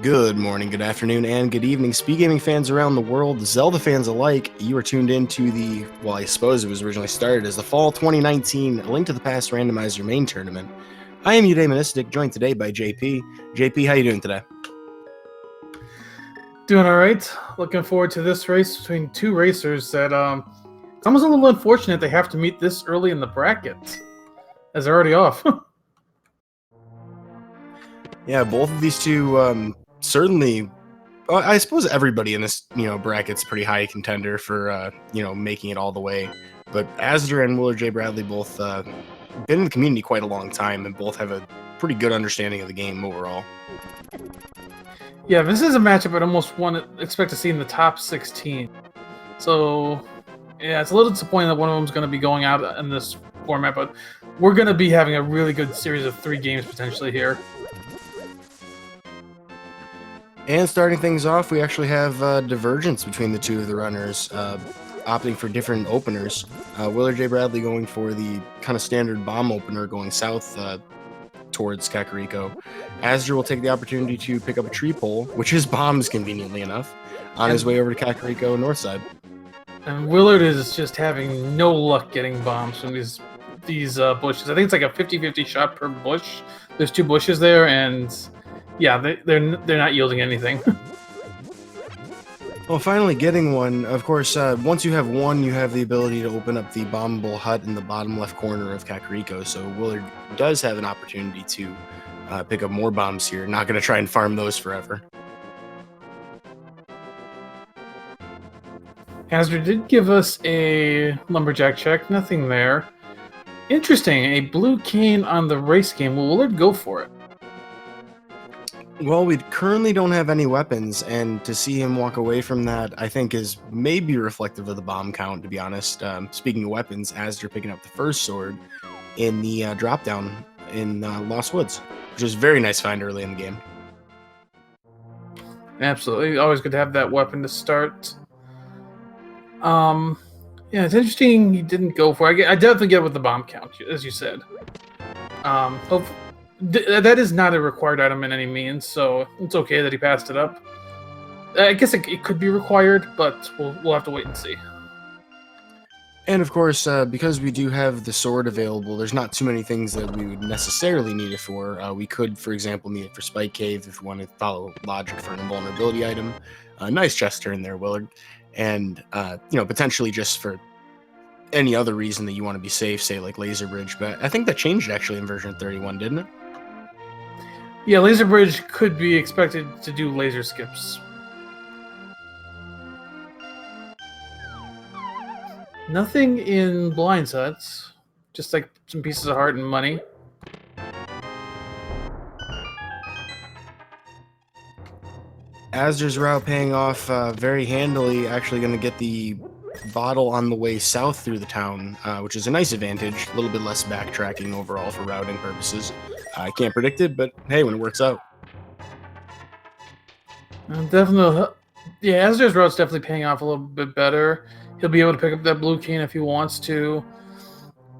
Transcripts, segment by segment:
Good morning, good afternoon, and good evening, Speed Gaming fans around the world, Zelda fans alike. You are tuned in to the, well, I suppose it was originally started as the Fall 2019 A Link to the Past Randomizer main tournament. I am Uday joined today by JP. JP, how you doing today? Doing all right. Looking forward to this race between two racers that it's almost a little unfortunate they have to meet this early in the bracket, as they're already off. Yeah, both of these two certainly. I suppose everybody in this bracket's pretty high contender for making it all the way. But Azder and WillardJBradley both been in the community quite a long time and both have a pretty good understanding of the game overall. Yeah, this is a matchup I'd almost expect to see in the top 16. So, yeah, it's a little disappointing that one of them is going to be going out in this format, but we're going to be having a really good series of 3 games potentially here. And starting things off, we actually have divergence between the two of the runners, opting for different openers. WillardJBradley going for the kind of standard bomb opener going south towards Kakariko. Azder will take the opportunity to pick up a tree pole, which is bombs conveniently enough, on his way over to Kakariko north side. And Willard is just having no luck getting bombs from these bushes. I think it's like a 50-50 shot per bush. There's 2 bushes there, and yeah, they're not yielding anything. Well, finally getting one. Of course, once you have one, you have the ability to open up the bombable hut in the bottom left corner of Kakariko, so Willard does have an opportunity to pick up more bombs here. Not going to try and farm those forever. Azder did give us a lumberjack check. Nothing there. Interesting. A blue cane on the race game. Will Willard go for it? Well, we currently don't have any weapons, and to see him walk away from that, I think, is maybe reflective of the bomb count, to be honest. Speaking of weapons, Azder picking up the first sword in the drop-down in Lost Woods, which is a very nice find early in the game. Absolutely. Always good to have that weapon to start. Yeah, it's interesting he didn't go for it. I definitely get it with the bomb count, as you said. That is not a required item in any means, so it's okay that he passed it up. I guess it could be required, but we'll have to wait and see. And of course, because we do have the sword available, there's not too many things that we would necessarily need it for. We could, for example, need it for Spike Cave if we want to follow logic for an invulnerability item. Nice chest turn there, Willard. And, potentially just for any other reason that you want to be safe, say like Laser Bridge. But I think that changed actually in version 31, didn't it? Yeah, Laser Bridge could be expected to do laser skips. Nothing in blind sets, just like some pieces of heart and money. Azder's route paying off very handily, actually going to get the bottle on the way south through the town, which is a nice advantage. A little bit less backtracking overall for routing purposes. I can't predict it, but hey, when it works out. Definitely, yeah, Azder's route's definitely paying off a little bit better. He'll be able to pick up that blue cane if he wants to.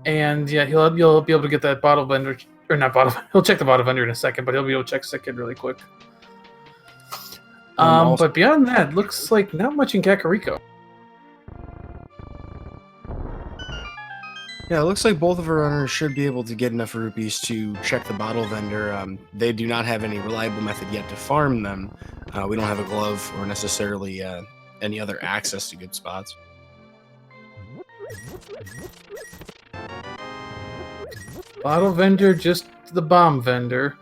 And yeah, he'll be able to get that bottle vendor, or not bottle, he'll check the bottle vendor in a second, but he'll be able to check second really quick. But beyond that, looks like not much in Kakariko. Yeah, it looks like both of our runners should be able to get enough rupees to check the bottle vendor. They do not have any reliable method yet to farm them. We don't have a glove or necessarily any other access to good spots. Bottle vendor, just the bomb vendor.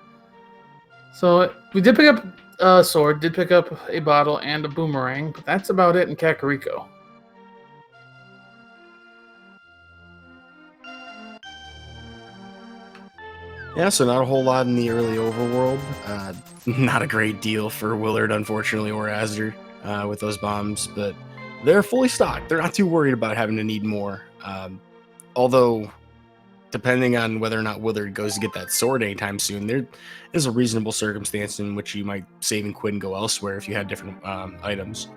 So we did pick up a sword, did pick up a bottle and a boomerang, but that's about it in Kakariko. Yeah, so not a whole lot in the early overworld. Not a great deal for Willard, unfortunately, or Azder with those bombs, but they're fully stocked. They're not too worried about having to need more. Although, depending on whether or not Willard goes to get that sword anytime soon, there is a reasonable circumstance in which you might save and quit and go elsewhere if you had different items.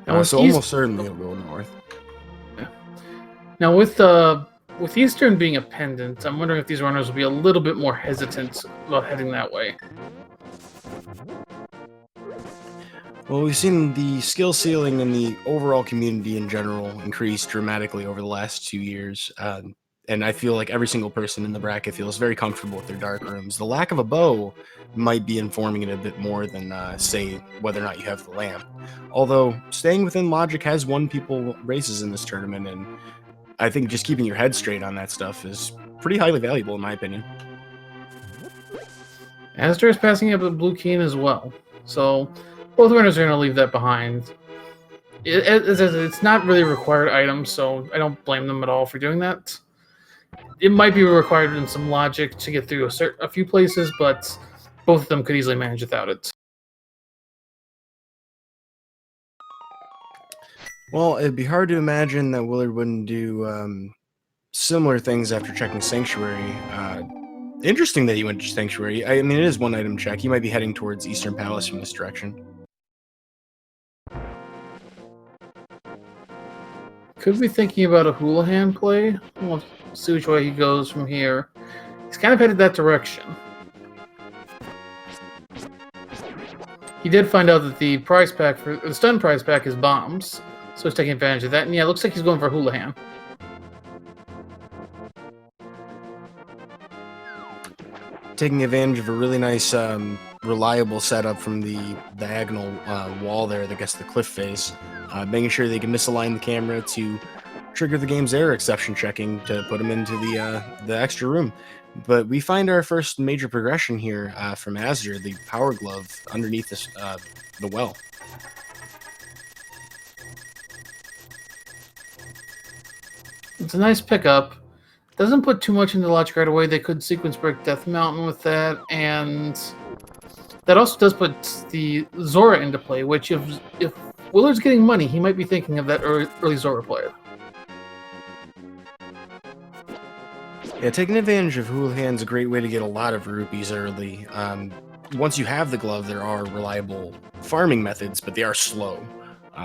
So almost certainly it'll go north. Now with the with Eastern being a pendant, I'm wondering if these runners will be a little bit more hesitant about heading that way. Well, we've seen the skill ceiling and the overall community in general increase dramatically over the last 2 years. And I feel like every single person in the bracket feels very comfortable with their dark rooms. The lack of a bow might be informing it a bit more than, say, whether or not you have the lamp. Although, staying within logic has won people races in this tournament, and I think just keeping your head straight on that stuff is pretty highly valuable, in my opinion. Azder is passing up a blue keen as well, so both runners are going to leave that behind. It's not really a required item, so I don't blame them at all for doing that. It might be required in some logic to get through a few places, but both of them could easily manage without it. Well, it'd be hard to imagine that Willard wouldn't do similar things after checking Sanctuary. Interesting that he went to Sanctuary. I mean, it is one item check. He might be heading towards Eastern Palace from this direction. Could be thinking about a Houlihan play. We'll see which way he goes from here. He's kind of headed that direction. He did find out that the prize pack for the stun prize pack is bombs, so he's taking advantage of that. And yeah, it looks like he's going for Houlihan. Taking advantage of a really nice, reliable setup from the diagonal wall there that gets the cliff face. Making sure they can misalign the camera to trigger the game's error exception checking to put them into the extra room. But we find our first major progression here from azder, the power glove underneath this, the well. It's a nice pickup. Doesn't put too much into logic right away. They could sequence break Death Mountain with that, and that also does put the Zora into play, which if Willard's getting money, he might be thinking of that early Zora player. Yeah, taking advantage of Houlihan's a great way to get a lot of rupees early. Once you have the glove, there are reliable farming methods, but they are slow.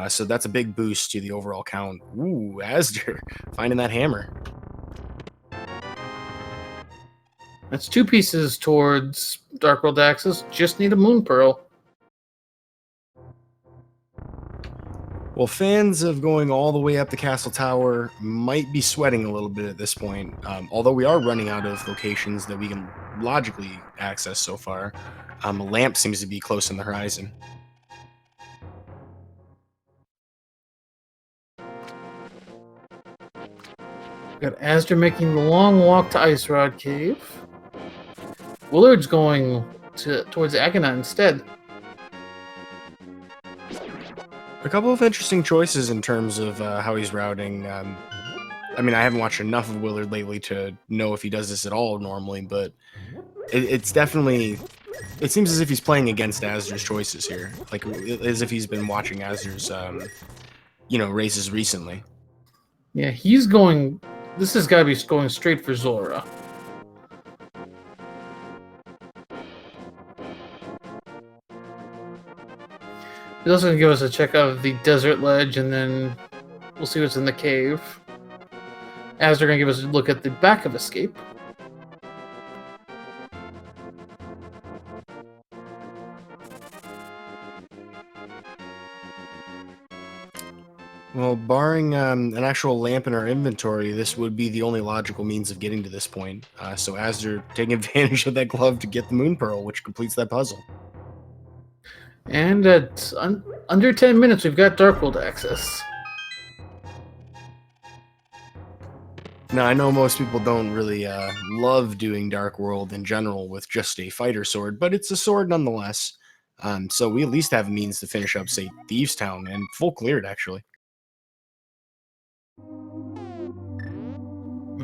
So that's a big boost to the overall count. Ooh, azder, finding that hammer. That's 2 pieces towards Dark World Access. Just need a Moon Pearl. Well, fans of going all the way up the castle tower might be sweating a little bit at this point, although we are running out of locations that we can logically access so far. A lamp seems to be close on the horizon. Got Azder making the long walk to Ice Rod Cave. Willard's going towards Agana instead. A couple of interesting choices in terms of how he's routing. I mean, I haven't watched enough of Willard lately to know if he does this at all normally, but it's definitely... It seems as if he's playing against azder's choices here, like as if he's been watching azder's, races recently. Yeah, he's going... This has got to be going straight for Zora. He's also going to give us a check of the desert ledge, and then we'll see what's in the cave. As they're going to give us a look at the back of Escape. Well, barring an actual lamp in our inventory, this would be the only logical means of getting to this point. So azder taking advantage of that glove to get the Moon Pearl, which completes that puzzle. And at under 10 minutes, we've got Dark World access. Now, I know most people don't really love doing Dark World in general with just a fighter sword, but it's a sword nonetheless. So we at least have a means to finish up, say, Thieves Town, and full cleared, actually.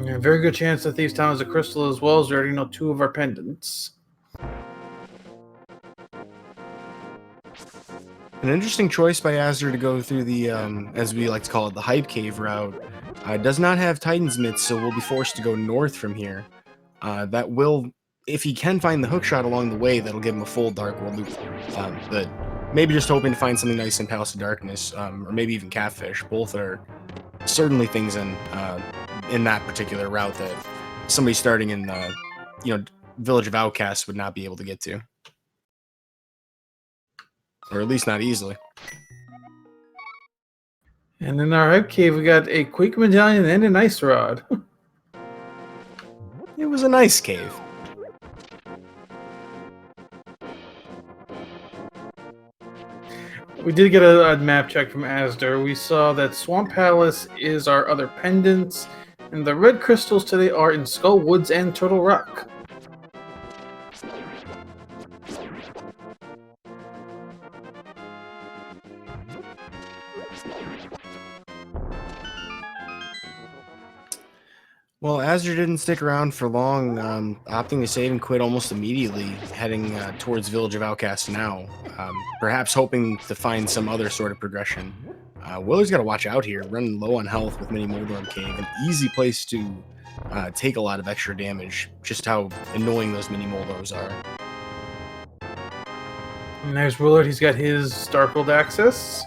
Yeah, very good chance that Thieves Town is a crystal as well, as we already know 2 of our pendants. An interesting choice by azder to go through the, as we like to call it, the Hype Cave route. Does not have Titan's Myth, so we'll be forced to go north from here. That will, if he can find the hookshot along the way, that'll give him a full Dark World loop. But maybe just hoping to find something nice in Palace of Darkness, or maybe even Catfish. Both are certainly things in in that particular route that somebody starting in Village of Outcasts would not be able to get to, or at least not easily. And in our head cave, we got a Quake Medallion and an Ice Rod. It was a nice cave. We did get a map check from Azder. We saw that Swamp Palace is our other pendants, and the red crystals today are in Skull Woods and Turtle Rock. Well, Azure didn't stick around for long, opting to save and quit almost immediately, heading towards Village of Outcasts now, perhaps hoping to find some other sort of progression. Willard's got to watch out here, running low on health with Mini Moldorm Cave, an easy place to take a lot of extra damage, just how annoying those Mini Moldors are. And there's Willard, he's got his Starfield access.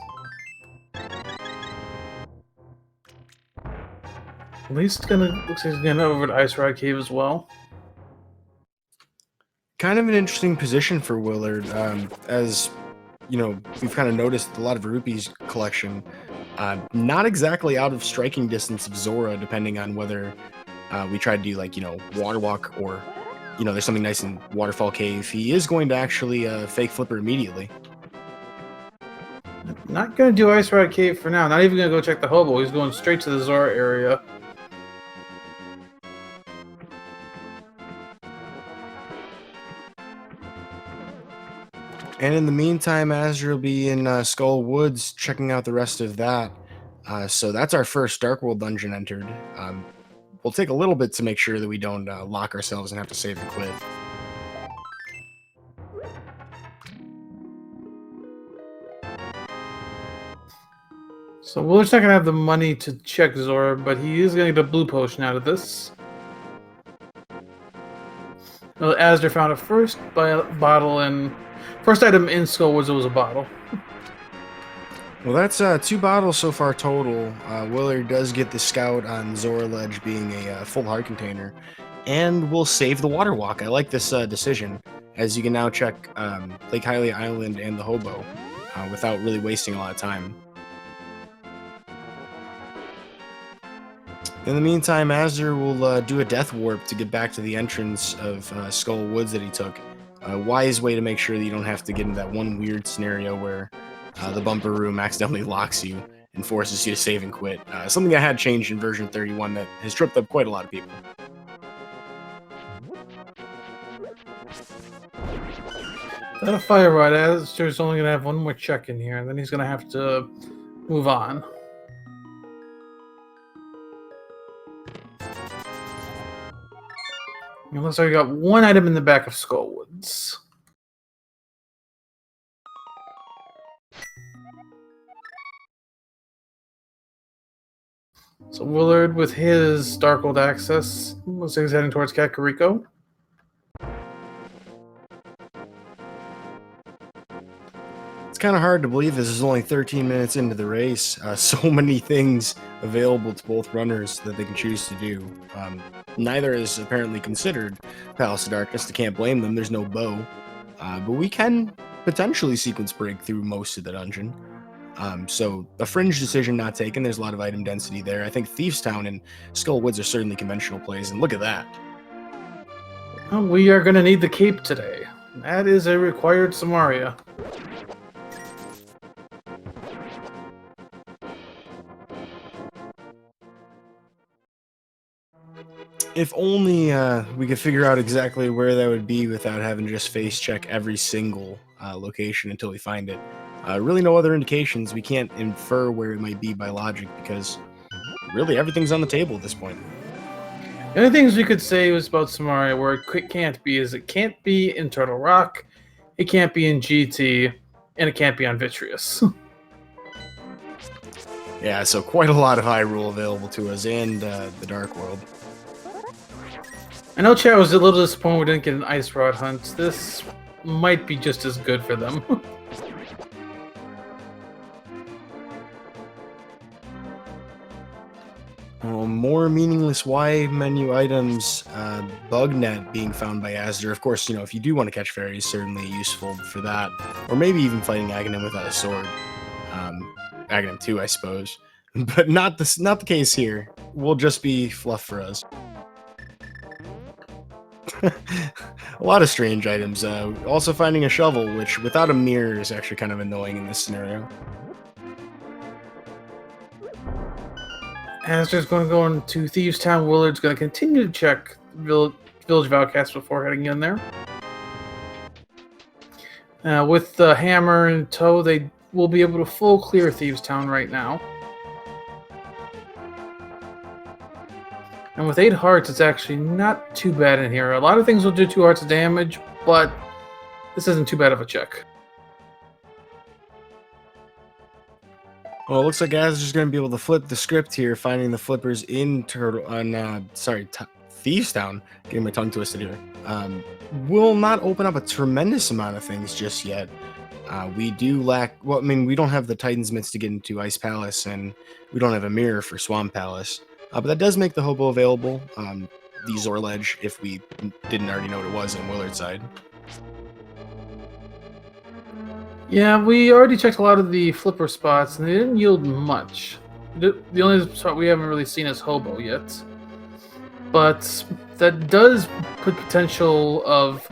At least looks like he's gonna over to Ice Rod Cave as well. Kind of an interesting position for Willard, as you know, we've kind of noticed a lot of Rupee's collection, not exactly out of striking distance of Zora, depending on whether we try to do like Water Walk or there's something nice in Waterfall Cave. He is going to actually fake Flipper immediately. Not gonna do Ice Rod Cave for now. Not even gonna go check the hobo. He's going straight to the Zora area. And in the meantime, Azure will be in Skull Woods checking out the rest of that. So that's our first Dark World dungeon entered. We'll take a little bit to make sure that we don't lock ourselves and have to save and quit. So Willard's not going to have the money to check Zora, but he is going to get a blue potion out of this. Well, Azder found a first bottle and first item in Skull Woods was a bottle. Well, that's 2 bottles so far total. Willard does get the Scout on Zora Ledge being a full heart container, and we'll save the Water Walk. I like this decision, as you can now check Lake Hylia Island and the Hobo without really wasting a lot of time. In the meantime, Azure will do a Death Warp to get back to the entrance of Skull Woods that he took. A wise way to make sure that you don't have to get into that one weird scenario where the bumper room accidentally locks you and forces you to save and quit. Something that had changed in version 31 that has tripped up quite a lot of people. That a Fire Rod. Azder's only going to have one more check in here, and then he's going to have to move on. It looks like we got one item in the back of Skull Woods. So Willard, with his Darkhold access, looks like he's heading towards Kakariko. It's kind of hard to believe this is only 13 minutes into the race. So many things available to both runners that they can choose to do. Neither is apparently considered Palace of Darkness. I can't blame them. There's no bow. But we can potentially sequence break through most of the dungeon. So a fringe decision not taken. There's a lot of item density there. I think Thieves Town and Skull Woods are certainly conventional plays. And look at that. Well, we are going to need the cape today. That is a required Samaria. If only we could figure out exactly where that would be without having to just face check every single location until we find it. Really no other indications. We can't infer where it might be by logic because really everything's on the table at this point. The only things we could say was about Samaria where it can't be is it can't be in Turtle Rock, it can't be in GT, and it can't be on Vitreous. Yeah, so quite a lot of Hyrule available to us and the Dark World. I know Chad was a little disappointed we didn't get an Ice Rod hunt. This might be just as good for them. more meaningless Y menu items, bug net being found by Azder. Of course, if you do want to catch fairies, certainly useful for that, or maybe even fighting Aghanim without a sword. Aghanim 2, I suppose, but not the case here. Will just be fluff for us. A lot of strange items. Also finding a shovel, which without a mirror is actually kind of annoying in this scenario. Azder's going to go into Thieves Town. Willard's going to continue to check Village of Outcasts before heading in there. With the hammer in tow, they will be able to full clear Thieves Town right now. And with 8 hearts, it's actually not too bad in here. A lot of things will do 2 hearts of damage, but this isn't too bad of a check. Well, it looks like Azder's going to be able to flip the script here, finding the flippers in Thieves Town. Getting my tongue twisted here. Will not open up a tremendous amount of things just yet. We do lack. Well, I mean, we don't have the Titan's Mitts to get into Ice Palace, and we don't have a mirror for Swamp Palace. But that does make the hobo available. The Zor Ledge, if we didn't already know what it was on Willard's side. Yeah, we already checked a lot of the flipper spots, and they didn't yield much. The only spot we haven't really seen is hobo yet. But that does put potential of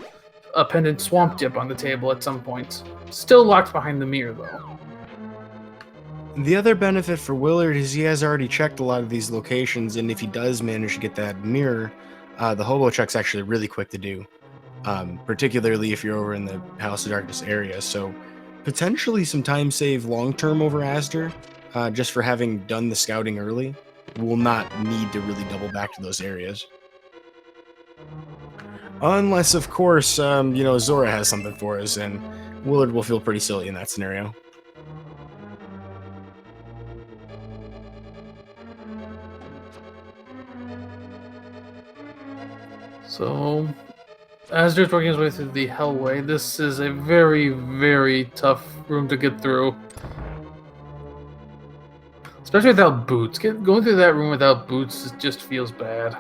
a pendant swamp dip on the table at some point. Still locked behind the mirror, though. The other benefit for Willard is he has already checked a lot of these locations, and if he does manage to get that mirror, the hobo check's actually really quick to do, particularly if you're over in the Palace of Darkness area. So potentially some time save long-term over Azder, just for having done the scouting early. Will not need to really double back to those areas. Unless, of course, Zora has something for us, and Willard will feel pretty silly in that scenario. So, Azder's working his way through the Hellway. This is a very, very tough room to get through. Especially without boots. Going through that room without boots just feels bad.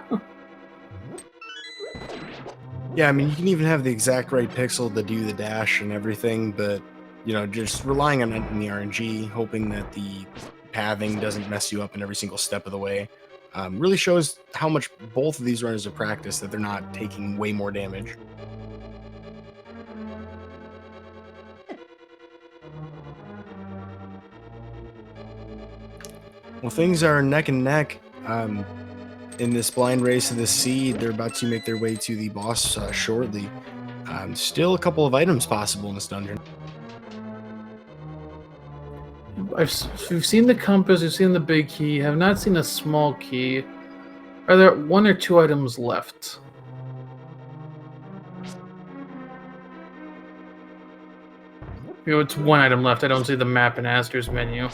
Yeah, I mean, you can even have the exact right pixel to do the dash and everything, but, just relying on the RNG, hoping that the pathing doesn't mess you up in every single step of the way, really shows how much both of these runners have practiced, that they're not taking way more damage. Well, things are neck and neck in this blind race of the seed. They're about to make their way to the boss shortly. Still a couple of items possible in this dungeon. We've seen the compass, we've seen the big key, have not seen a small key. Are there 1 or 2 items left? It's 1 item left. I don't see the map in Azder's menu.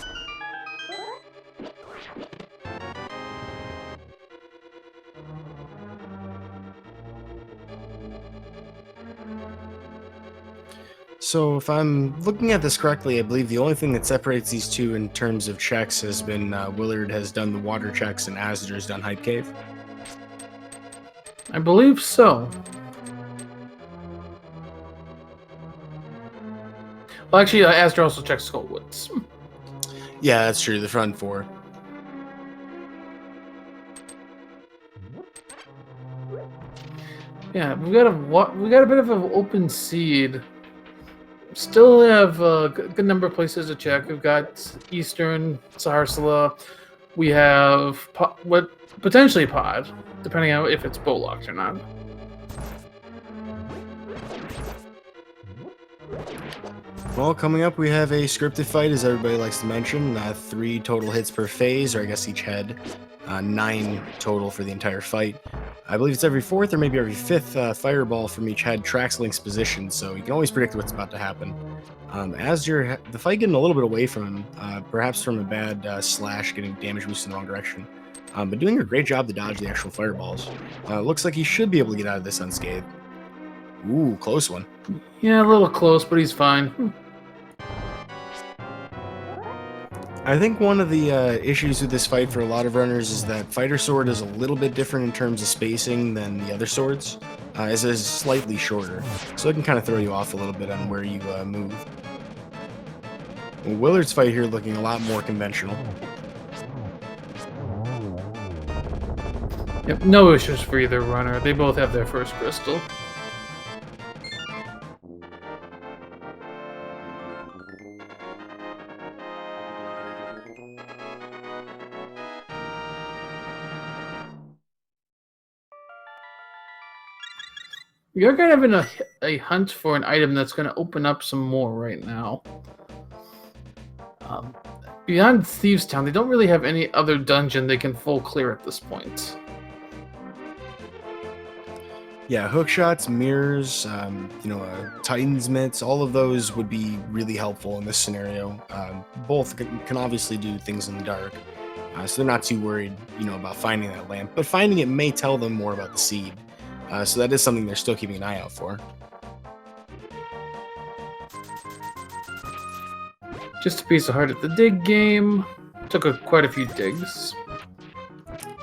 So if I'm looking at this correctly, I believe the only thing that separates these two in terms of checks has been Willard has done the water checks and Azder has done Hype Cave. I believe so. Well, actually, Azder also checks Skullwoods. Yeah, that's true. The front 4. Yeah, we got a bit of an open seed. Still have a good number of places to check. We've got Eastern Saharsala. We have potentially Pod, depending on if it's bow locked or not. Well, coming up, we have a scripted fight, as everybody likes to mention. 3 total hits per phase, or I guess each head. 9 total for the entire fight. I believe it's every 4th or maybe every 5th fireball from each head tracks Link's position, so you can always predict what's about to happen. Azder, the fight getting a little bit away from him, perhaps from a bad slash, getting damage boosted in the wrong direction, but doing a great job to dodge the actual fireballs. Looks like he should be able to get out of this unscathed. Ooh, close one. Yeah, a little close, but he's fine. I think one of the issues with this fight for a lot of runners is that Fighter Sword is a little bit different in terms of spacing than the other swords, as it is slightly shorter, so it can kind of throw you off a little bit on where you move. Well, Willard's fight here looking a lot more conventional. Yep, no issues for either runner. They both have their first crystal. You're kind of in a hunt for an item that's going to open up some more right now. Beyond Thieves Town, they don't really have any other dungeon they can full clear at this point. Yeah, hook shots, mirrors, Titan's mitts, all of those would be really helpful in this scenario. Both can obviously do things in the dark, so they're not too worried, about finding that lamp. But finding it may tell them more about the seed, so that is something they're still keeping an eye out for. Just a piece of heart at the dig game. Took quite a few digs.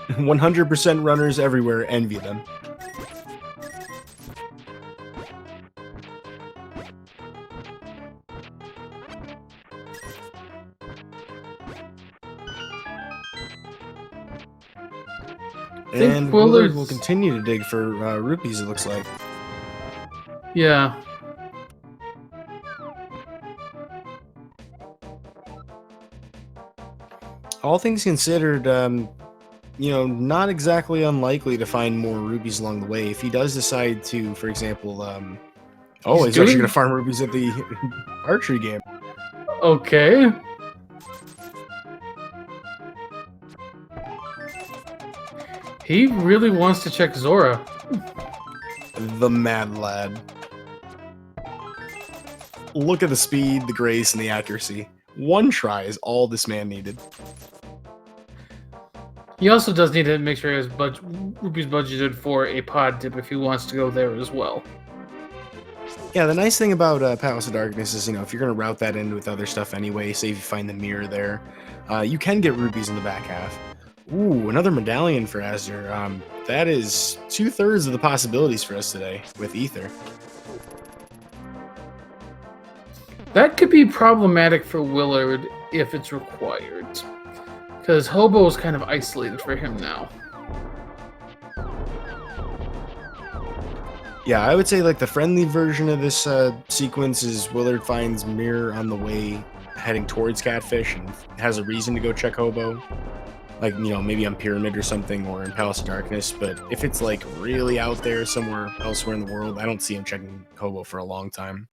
100% runners everywhere envy them. And Willard will continue to dig for rupees, it looks like. Yeah. All things considered, not exactly unlikely to find more rubies along the way. If he does decide to, for example, he's actually going to farm rubies at the archery game. Okay. He really wants to check Zora. The mad lad. Look at the speed, the grace, and the accuracy. One try is all this man needed. He also does need to make sure his rupees budgeted for a pod dip if he wants to go there as well. Yeah, the nice thing about Palace of Darkness is, if you're going to route that in with other stuff anyway, say if you find the mirror there, you can get rupees in the back half. Ooh, another medallion for Azder. That is 2/3 of the possibilities for us today with Ether. That could be problematic for Willard if it's required, because Hobo is kind of isolated for him now. Yeah, I would say like the friendly version of this sequence is Willard finds Mirror on the way heading towards Catfish and has a reason to go check Hobo. Like, maybe on Pyramid or something, or in Palace of Darkness. But if it's like really out there somewhere elsewhere in the world, I don't see him checking Hobo for a long time.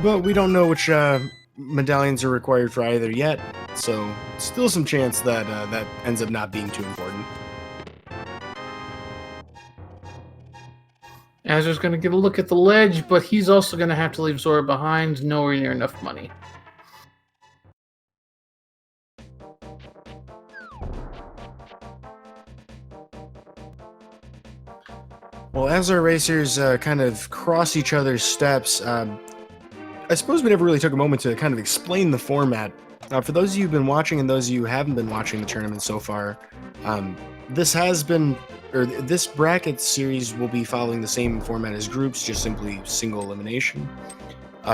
But we don't know which medallions are required for either yet, so still some chance that that ends up not being too important. Azur's going to get a look at the ledge, but he's also going to have to leave Zora behind, nowhere near enough money. Well, as our racers kind of cross each other's steps, I suppose we never really took a moment to kind of explain the format. For those of you who've been watching and those of you who haven't been watching the tournament so far, this bracket series will be following the same format as groups, just simply single elimination.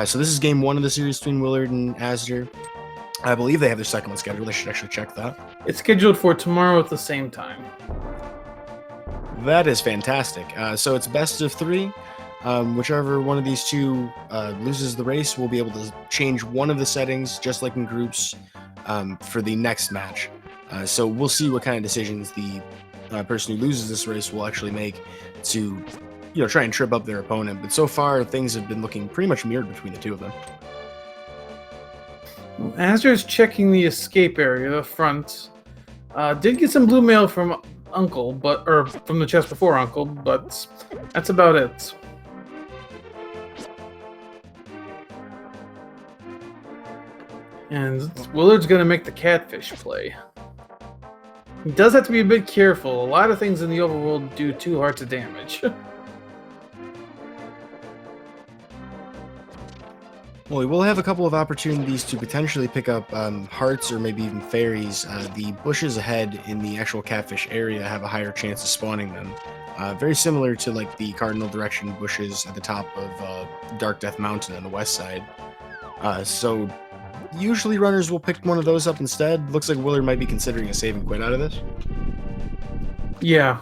So this is game 1 of the series between Willard and Azder. I believe they have their second one scheduled. I should actually check that. It's scheduled for tomorrow at the same time. That is fantastic. So it's best of 3. Whichever one of these two loses the race will be able to change one of the settings, just like in groups, for the next match. So we'll see what kind of decisions the person who loses this race will actually make to, try and trip up their opponent. But so far, things have been looking pretty much mirrored between the two of them. Azure is checking the escape area, the front. Did get some blue mail from Uncle, or from the chest before Uncle, but that's about it. And Willard's going to make the catfish play. He does have to be a bit careful. A lot of things in the overworld do 2 hearts of damage. Well, we will have a couple of opportunities to potentially pick up hearts or maybe even fairies. The bushes ahead in the actual catfish area have a higher chance of spawning them. Very similar to like the cardinal direction bushes at the top of Dark Death Mountain on the west side. So usually runners will pick one of those up instead. Looks like Willard might be considering a save and quit out of this. Yeah,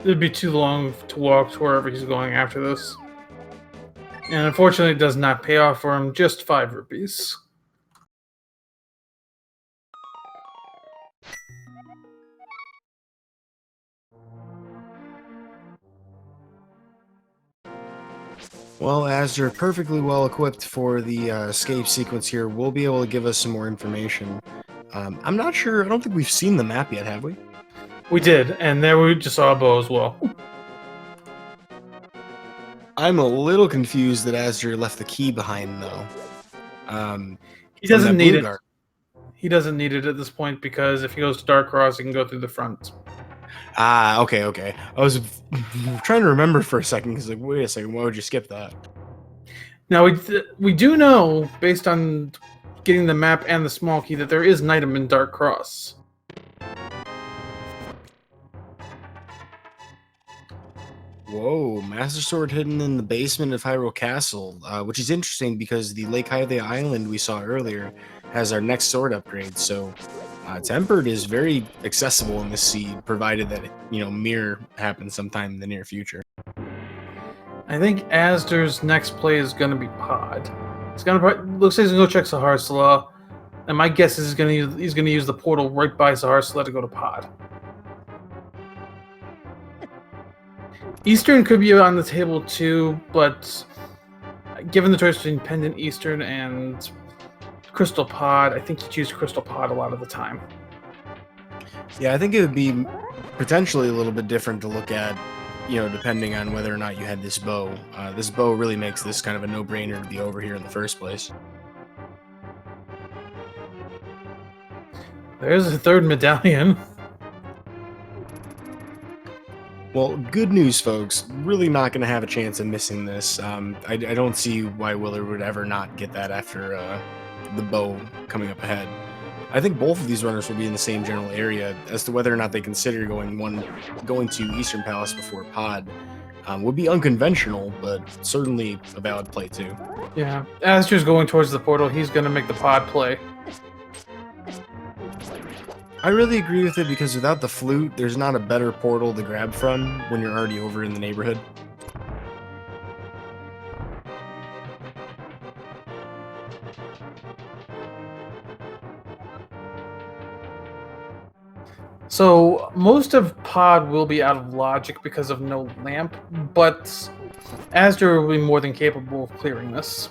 it'd be too long to walk to wherever he's going after this. And unfortunately, it does not pay off for him, just 5 rupees. Well, Azder, perfectly well equipped for the escape sequence here, will be able to give us some more information. I'm not sure, I don't think we've seen the map yet, have we? We did, and there we just saw a bow as well. I'm a little confused that Azder left the key behind, though. He doesn't need it. Guard. He doesn't need it at this point because if he goes to Dark Cross, he can go through the front. Ah, okay. I was trying to remember for a second because, like, wait a second, why would you skip that? Now, we do know, based on getting the map and the small key, that there is an item in Dark Cross. Whoa, Master Sword hidden in the basement of Hyrule Castle, which is interesting because the Lake Hylia Island we saw earlier has our next sword upgrade, so Tempered is very accessible in this seed, provided that, Mirror happens sometime in the near future. I think Azder's next play is going to be Pod. Looks like he's going to go check Saharsala, and my guess is he's going to use the portal right by Saharsala to go to Pod. Eastern could be on the table too, but given the choice between Pendant Eastern and Crystal Pod, I think you choose Crystal Pod a lot of the time. Yeah, I think it would be potentially a little bit different to look at, depending on whether or not you had this bow. This bow really makes this kind of a no-brainer to be over here in the first place. There's a third medallion. Well, good news, folks. Really not going to have a chance of missing this. I don't see why Willard would ever not get that after the bow coming up ahead. I think both of these runners will be in the same general area. As to whether or not they consider going to Eastern Palace before Pod would be unconventional, but certainly a valid play too. Yeah, Azder's going towards the portal. He's going to make the Pod play. I really agree with it because without the flute, there's not a better portal to grab from when you're already over in the neighborhood. So most of Pod will be out of logic because of no lamp, but Azder will be more than capable of clearing this.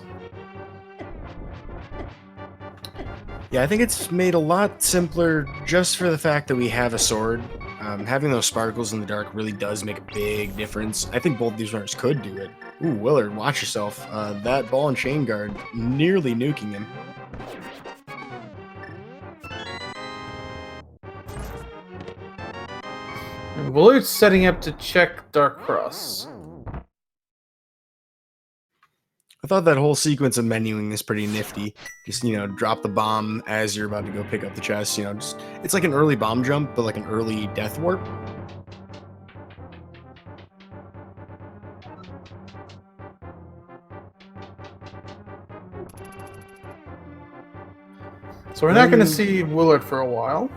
Yeah, I think it's made a lot simpler just for the fact that we have a sword. Having those sparkles in the dark really does make a big difference. I think both these runners could do it. Ooh, Willard, watch yourself. That ball and chain guard nearly nuking him. And Willard's setting up to check Dark Cross. I thought that whole sequence of menuing is pretty nifty. Just, drop the bomb as you're about to go pick up the chest. It's like an early bomb jump, but like an early death warp. So we're not going to see Willard for a while.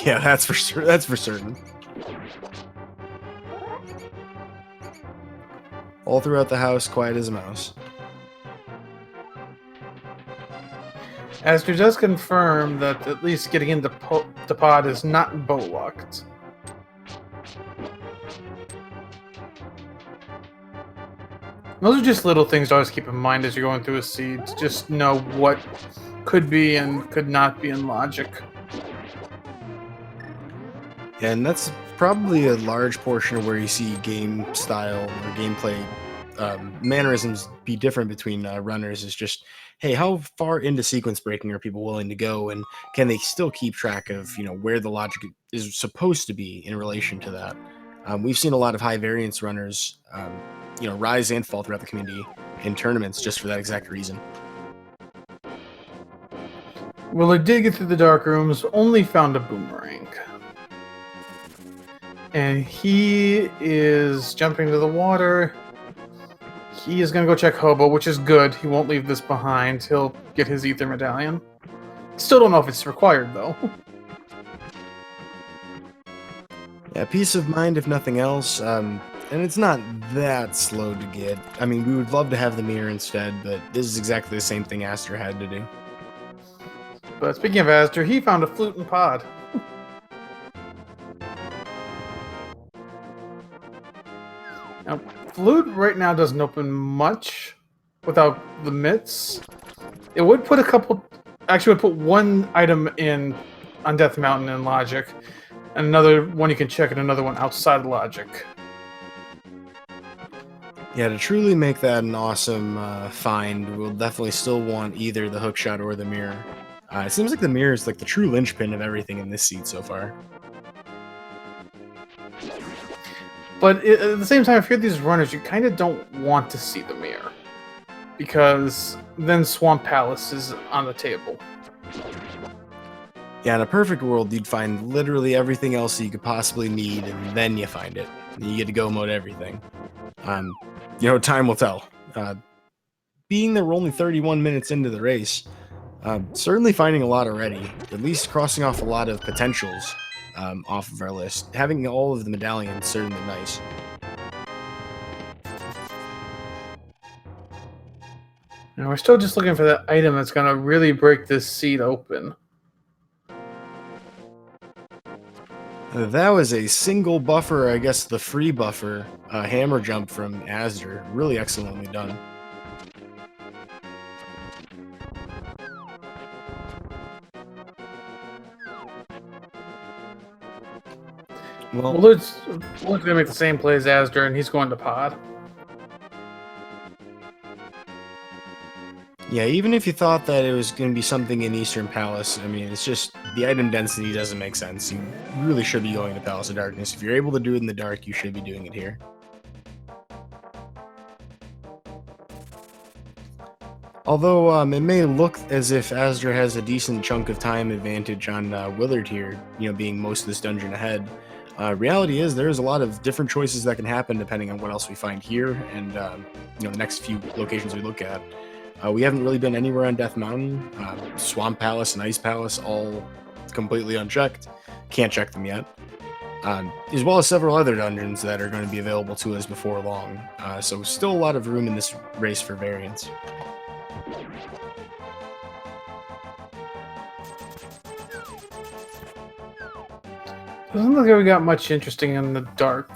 Yeah, that's for sure. That's for certain. All throughout the house, quiet as a mouse. Azder does confirm that at least getting into Pod is not bow locked. Those are just little things to always keep in mind as you're going through a seed. To just know what could be and could not be in logic. And that's probably a large portion of where you see game style or gameplay mannerisms be different between runners. Is just, hey, how far into sequence breaking are people willing to go, and can they still keep track of where the logic is supposed to be in relation to that? We've seen a lot of high variance runners, rise and fall throughout the community, in tournaments just for that exact reason. Willard did get through the dark rooms, only found a boomerang. And he is jumping to the water. He is going to go check Hobo, which is good. He won't leave this behind. He'll get his Ether Medallion. Still don't know if it's required, though. Yeah, peace of mind, if nothing else. And it's not that slow to get. I mean, we would love to have the mirror instead, but this is exactly the same thing Azder had to do. But speaking of Azder, he found a flute and pod. Now, flute right now doesn't open much without the mitts. It would put a couple... Actually, would put one item in on Death Mountain in Logic, and another one you can check, and another one outside of Logic. Yeah, to truly make that an awesome find, we'll definitely still want either the hookshot or the mirror. It seems like the mirror is like the true linchpin of everything in this seed so far. But at the same time, if you're these runners, you kind of don't want to see the mirror, because then Swamp Palace is on the table. Yeah, in a perfect world, you'd find literally everything else that you could possibly need, and then you find it. And you get to go mode everything. You know, time will tell. Being that we're only 31 minutes into the race, certainly finding a lot already. At least crossing off a lot of potentials off of our list. Having all of the medallions certainly nice. And we're still just looking for that item that's going to really break this seed open. That was a single buffer, I guess the free buffer, hammer jump from Azder. Really excellently done. Well, Willard's going to make the same play as Azder, and he's going to pod. yeah, even if you thought that it was going to be something in Eastern Palace, I mean, it's just the item density doesn't make sense. You really should be going to Palace of Darkness. If you're able to do it in the dark, you should be doing it here. Although it may look as if Azder has a decent chunk of time advantage on Willard here, you know, being most of this dungeon ahead. Reality is there's a lot of different choices that can happen depending on what else we find here and you know, the next few locations we look at. We haven't really been anywhere on Death Mountain. Swamp Palace and Ice Palace all completely unchecked. Can't check them yet. As well as several other dungeons that are going to be available to us before long. So still a lot of room in this race for variance. Doesn't look like we got much interesting in the dark.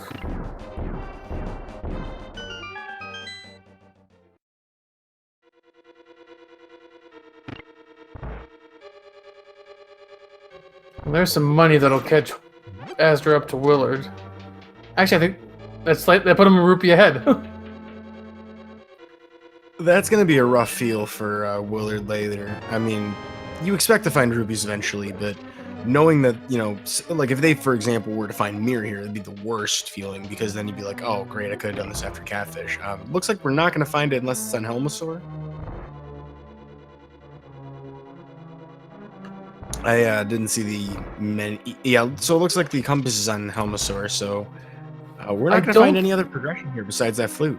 Well, there's some money that'll catch Azder up to Willard. Actually, I think that's like they put him a rupee ahead. That's going to be a rough feel for Willard later. I mean, you expect to find rubies eventually, but knowing that, you know, like if they, for example, were to find Mirror here, it'd be the worst feeling because then you'd be like, oh, great, I could have done this after Catfish. Looks like we're not going to find it unless it's on Helmasaur. I didn't see the many. Yeah, so it looks like the compass is on Helmasaur, so we're not going to find any other progression here besides that flute.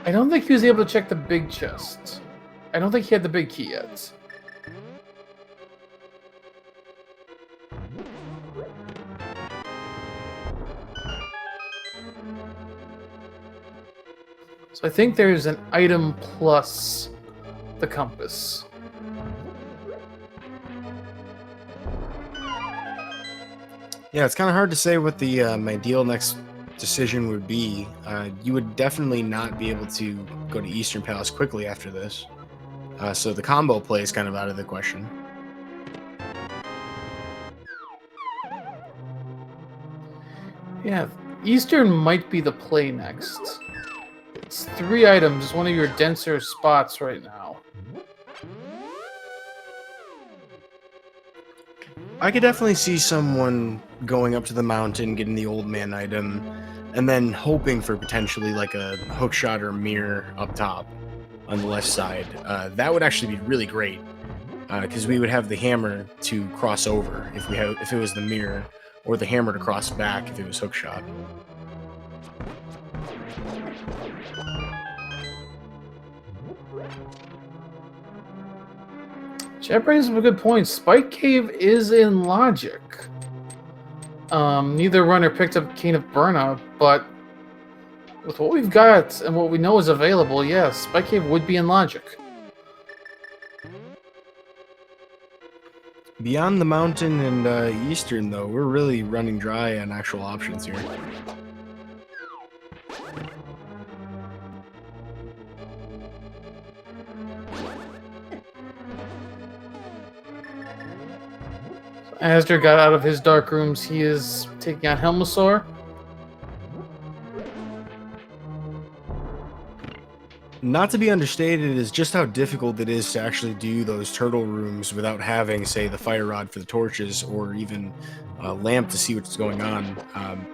I don't think he was able to check the big chest. I don't think he had the big key yet. So I think there's an item plus the compass. Yeah, it's kind of hard to say what the my ideal next decision would be. You would definitely not be able to go to Eastern Palace quickly after this. So the combo play is kind of out of the question. Yeah, Eastern might be the play next. It's 3 items. It's one of your denser spots right now. I could definitely see someone going up to the mountain, getting the old man item, and then hoping for potentially like a hook shot or mirror up top on the left side. That would actually be really great because we would have the hammer to cross over if it was the mirror, or the hammer to cross back if it was hook shot. Chat brings up a good point. Spike Cave is in logic. Neither runner picked up Cane of Burnout, but with what we've got and what we know is available, yes, Spike Cave would be in logic. Beyond the mountain and eastern, though, we're really running dry on actual options here. Azder got out of his dark rooms. He is taking on Helmasaur. Not to be understated is just how difficult it is to actually do those turtle rooms without having, say, the fire rod for the torches or even a lamp to see what's going on.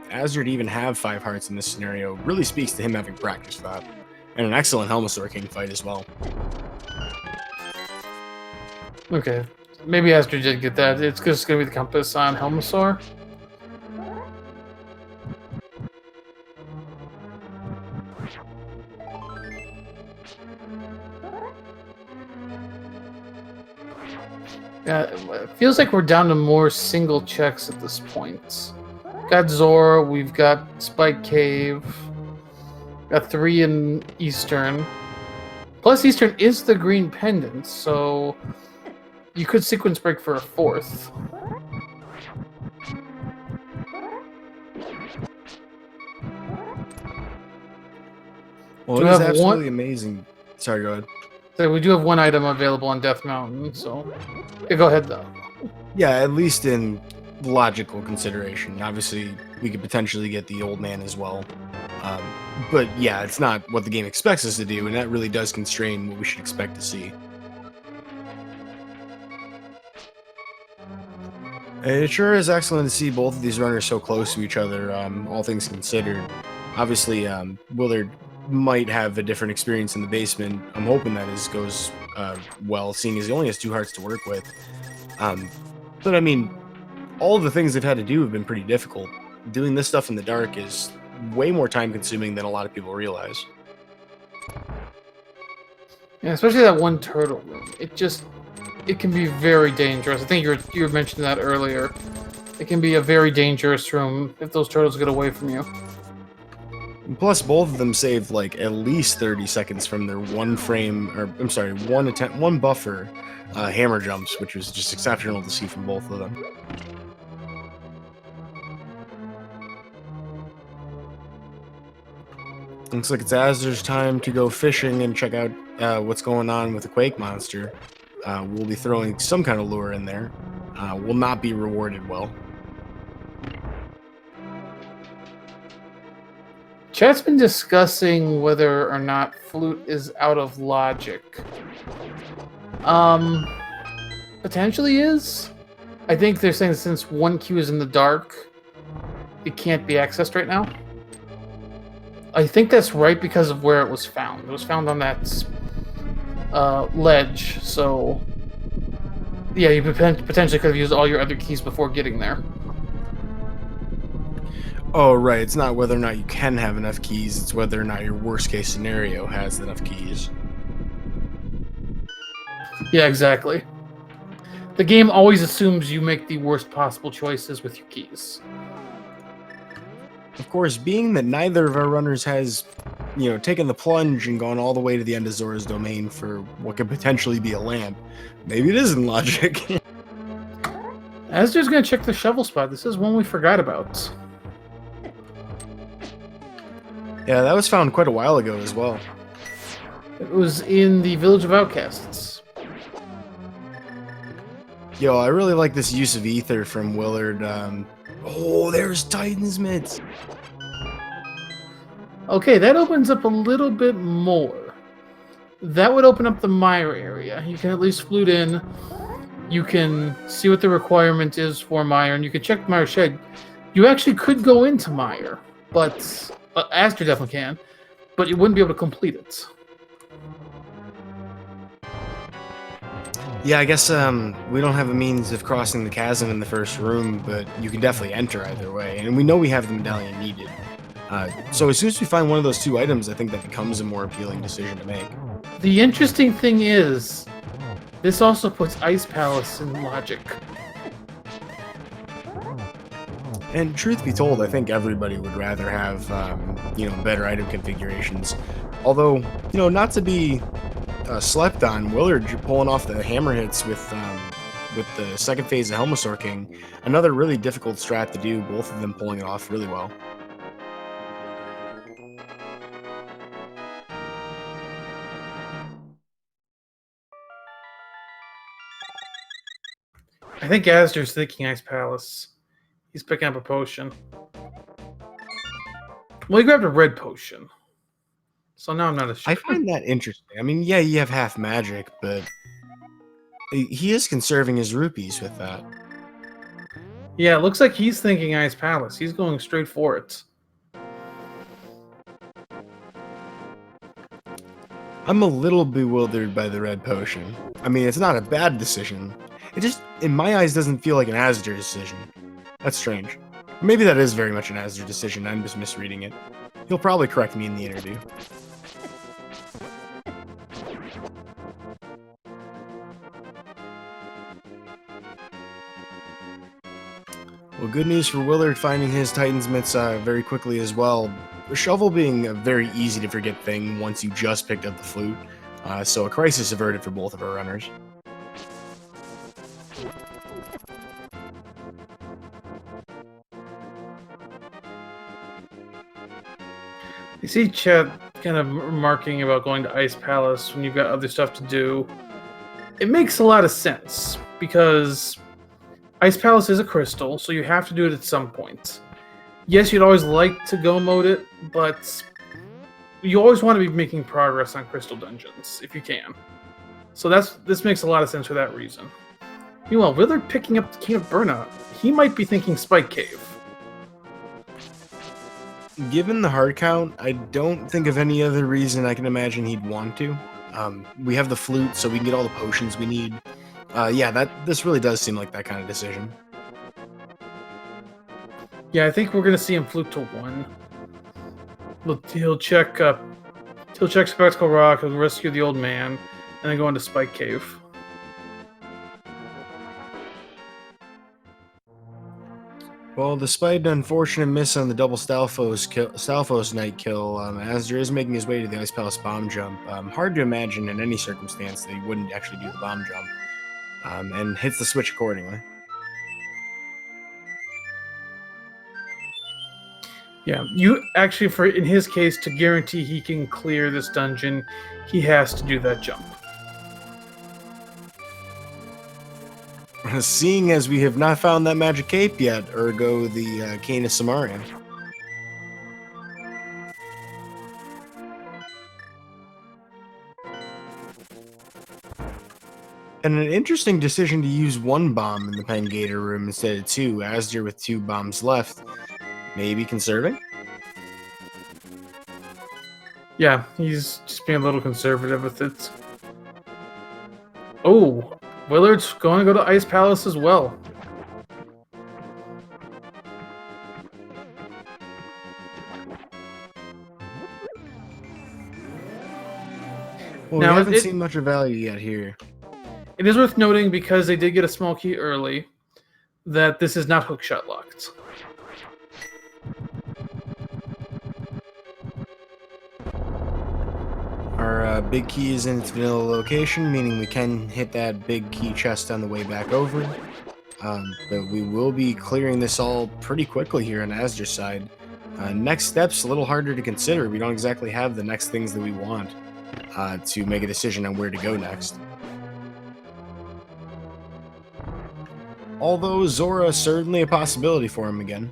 Azder to even have 5 hearts in this scenario really speaks to him having practiced that. And an excellent Helmasaur King fight as well. Okay, maybe Azder did get that. It's just going to be the compass on Helmasaur. It feels like we're down to more single checks at this point. Got Zora, we've got Spike Cave, got 3 in Eastern. Plus Eastern is the green pendant, so you could sequence break for a 4th. Well, it is absolutely amazing. Sorry, go ahead. So we do have 1 item available on Death Mountain, so yeah, go ahead though. Yeah, at least in logical consideration. Obviously, we could potentially get the old man as well. But yeah, it's not what the game expects us to do, and that really does constrain what we should expect to see. It sure is excellent to see both of these runners so close to each other, all things considered. Obviously, Willard might have a different experience in the basement. I'm hoping that goes well, seeing as he only has 2 hearts to work with. But I mean, all of the things they've had to do have been pretty difficult. Doing this stuff in the dark is way more time consuming than a lot of people realize. Yeah, especially that 1 turtle room. It can be very dangerous. I think you were mentioning that earlier. It can be a very dangerous room if those turtles get away from you. And plus, both of them saved like at least 30 seconds from their 1 frame, or I'm sorry, 1 buffer hammer jumps, which was just exceptional to see from both of them. Looks like it's Azder's time to go fishing and check out what's going on with the Quake monster. We'll be throwing some kind of lure in there. Will not be rewarded well. Chat's been discussing whether or not Flute is out of logic. Potentially is. I think they're saying since 1 queue is in the dark, it can't be accessed right now. I think that's right because of where it was found. It was found on that ledge, so yeah, you potentially could have used all your other keys before getting there. Oh, right. It's not whether or not you can have enough keys, it's whether or not your worst case scenario has enough keys. Yeah, exactly. The game always assumes you make the worst possible choices with your keys. Of course, being that neither of our runners has, taken the plunge and gone all the way to the end of Zora's domain for what could potentially be a lamp, maybe it isn't logic. Azder's gonna check the shovel spot. This is one we forgot about. Yeah, that was found quite a while ago as well. It was in the Village of Outcasts. Yo, I really like this use of ether from Willard. Oh, there's Titan's Mitts. Okay, that opens up a little bit more. That would open up the Mire area. You can at least flute in. You can see what the requirement is for Mire, and you can check Mire Shed. You actually could go into Mire. but azder definitely can, but you wouldn't be able to complete it. Yeah, I guess we don't have a means of crossing the chasm in the first room, but you can definitely enter either way, and we know we have the medallion needed. So as soon as we find one of those two items, I think that becomes a more appealing decision to make. The interesting thing is, this also puts Ice Palace in logic. And truth be told, I think everybody would rather have, better item configurations. Although, not to be slept on, Willard pulling off the hammer hits with the second phase of Helmasaur King, another really difficult strat to do, both of them pulling it off really well. I think Azder's thinking Ice Palace. He's picking up a potion. Well, he grabbed a red potion. So now I'm not as sure. I find that interesting. I mean, yeah, you have half magic, but he is conserving his rupees with that. Yeah, it looks like he's thinking Ice Palace. He's going straight for it. I'm a little bewildered by the red potion. I mean, it's not a bad decision. It just, in my eyes, doesn't feel like an azder decision. That's strange. Maybe that is very much an azder decision. I'm just misreading it. He'll probably correct me in the interview. Well, good news for Willard finding his Titan's mitts very quickly as well. The shovel being a very easy to forget thing once you just picked up the flute, so a crisis averted for both of our runners. You see Chet kind of remarking about going to Ice Palace when you've got other stuff to do. It makes a lot of sense, because Ice Palace is a crystal, so you have to do it at some point. Yes, you'd always like to go mode it, but you always want to be making progress on crystal dungeons, if you can. So this makes a lot of sense for that reason. Meanwhile, Willard picking up the King of Burnout, he might be thinking Spike Cave. Given the hard count, I don't think of any other reason I can imagine he'd want to. We have the flute, so we can get all the potions we need. This really does seem like that kind of decision. Yeah, I think we're gonna see him flute to 1. He'll check Spectacle Rock, he'll rescue the old man, and then go into Spike Cave. Well, despite an unfortunate miss on the double Stalfos Knight kill, Azder is making his way to the Ice Palace bomb jump. Hard to imagine in any circumstance that he wouldn't actually do the bomb jump, and hits the switch accordingly. Yeah, you actually, in his case, to guarantee he can clear this dungeon, he has to do that jump. Seeing as we have not found that magic cape yet, ergo the Cane of Samarian. And an interesting decision to use 1 bomb in the Pengator room instead of 2, Azder with 2 bombs left. Maybe conserving? Yeah, he's just being a little conservative with it. Oh, Willard's going to go to Ice Palace as well. Well, Now, we haven't seen much of value yet here. It is worth noting, because they did get a small key early, that this is not hookshot locked. Our big key is in its vanilla location, meaning we can hit that big key chest on the way back over. But we will be clearing this all pretty quickly here on Azder's side. Next step's a little harder to consider. We don't exactly have the next things that we want to make a decision on where to go next. Although Zora is certainly a possibility for him again.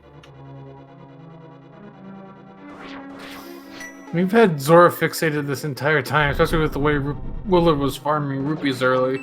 We've had Zora fixated this entire time, especially with the way Willard was farming rupees early.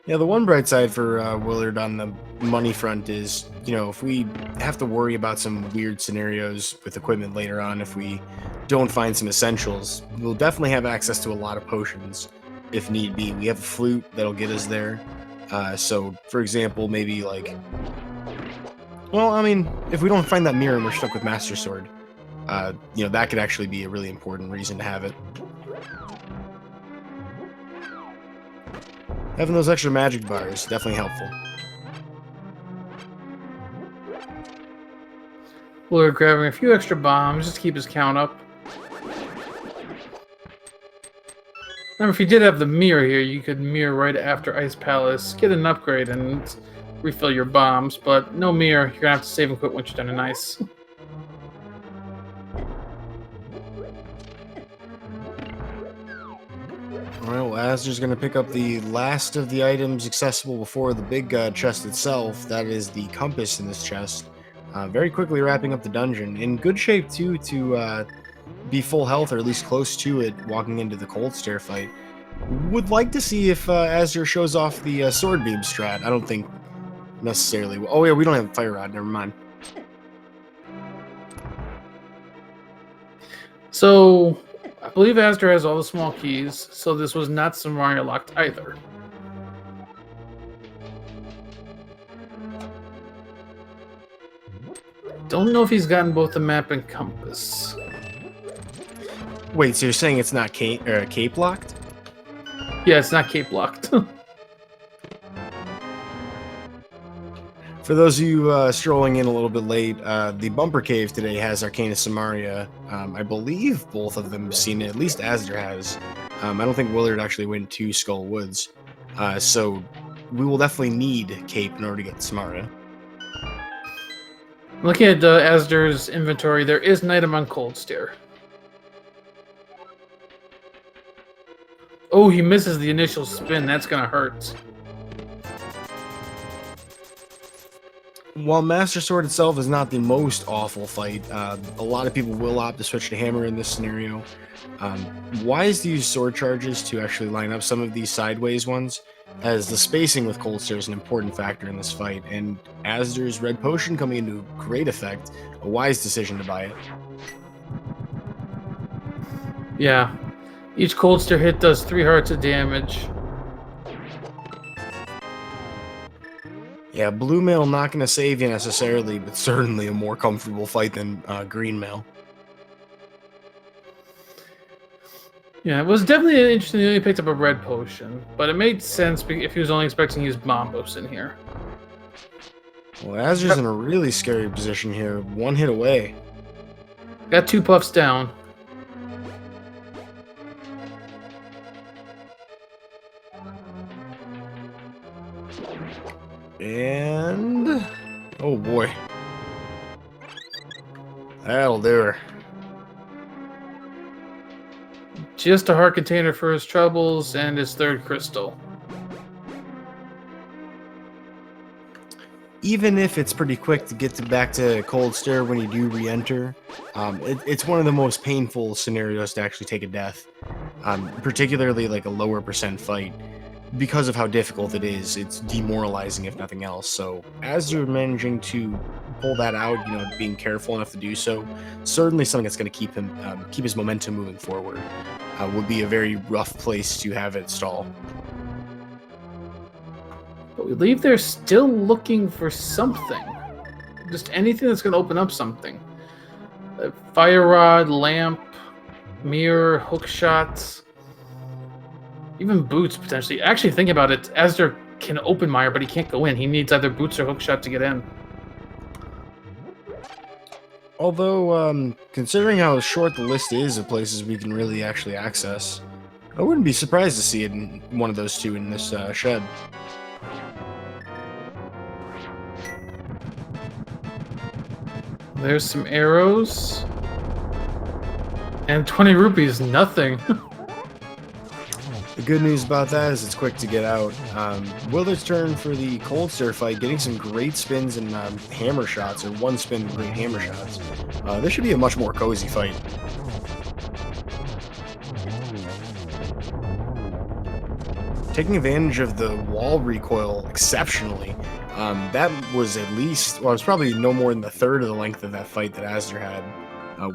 Yeah, the one bright side for Willard on the money front is, if we have to worry about some weird scenarios with equipment later on, if we don't find some essentials, we'll definitely have access to a lot of potions if need be. We have a flute that'll get us there. So, for example, maybe like, well, I mean, if we don't find that mirror and we're stuck with Master Sword, that could actually be a really important reason to have it. Having those extra magic bars, definitely helpful. We're grabbing a few extra bombs just to keep his count up. Remember, if you did have the mirror here, you could mirror right after Ice Palace, get an upgrade, and refill your bombs. But no mirror, you're gonna have to save and quit once you're done in ice. Alright, well, Azder's going to pick up the last of the items accessible before the big chest itself. That is the compass in this chest. Very quickly wrapping up the dungeon. In good shape, too, to be full health, or at least close to it, walking into the cold stair fight. Would like to see if Azder shows off the sword beam strat. I don't think necessarily. Oh, yeah, we don't have fire rod. Never mind. So, I believe Azder has all the small keys, so this was not Samaria locked either. Don't know if he's gotten both the map and compass. Wait, so you're saying it's not cape locked? Yeah, it's not cape locked. For those of you strolling in a little bit late, the Bumper Cave today has Arcana Samaria. I believe both of them have seen it, at least Azder has. I don't think Willard actually went to Skull Woods. So we will definitely need Cape in order to get Samaria. Looking at Azder's inventory, there is an item on Cold Stair. Oh, he misses the initial spin. That's gonna hurt. While Master Sword itself is not the most awful fight, a lot of people will opt to switch to Hammer in this scenario. Wise to use sword charges to actually line up some of these sideways ones, as the spacing with Cold Stair is an important factor in this fight, and Azder's Red Potion coming into great effect, a wise decision to buy it. Yeah. Each Cold Stair hit does 3 hearts of damage. Yeah, Blue Mail not going to save you necessarily, but certainly a more comfortable fight than Green Mail. Yeah, it was definitely interesting that he picked up a Red Potion, but it made sense if he was only expecting to use Bombos in here. Well, Azder's in a really scary position here. One hit away. Got 2 puffs down. And... oh boy. That'll do her. Just a heart container for his troubles and his 3rd crystal. Even if it's pretty quick to get back to Cold Stair when you do re-enter, it's one of the most painful scenarios to actually take a death. Particularly like a lower percent fight. Because of how difficult it is, it's demoralizing if nothing else. So as you're managing to pull that out, being careful enough to do so, certainly something that's going to keep him keep his momentum moving forward. Would be a very rough place to have it stall. But we leave there still looking for something. Just anything that's going to open up something. Fire rod, lamp, mirror, hook shots. Even boots, potentially. Actually, think about it. Azder can open Mire, but he can't go in. He needs either boots or hookshot to get in. Although, considering how short the list is of places we can really actually access, I wouldn't be surprised to see it in one of those two in this shed. There's some arrows. And 20 rupees, nothing. The good news about that is it's quick to get out. Willard's turn for the Cold Stair fight, getting some great spins and hammer shots, or one spin with great hammer shots. This should be a much more cozy fight. taking advantage of the wall recoil exceptionally. That was at least, well, it was probably no more than a third of the length of that fight that azder had.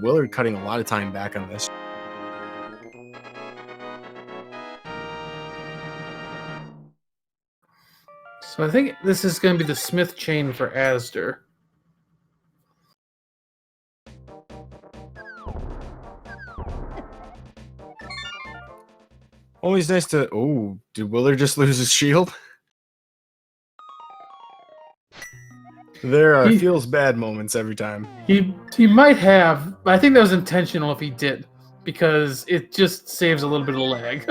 Willard cutting a lot of time back on this. So I think this is going to be the Smith chain for azder. Always nice to... Oh, did Willard just lose his shield? There are feels bad moments every time. He might have, but I think that was intentional if he did, because it just saves a little bit of lag.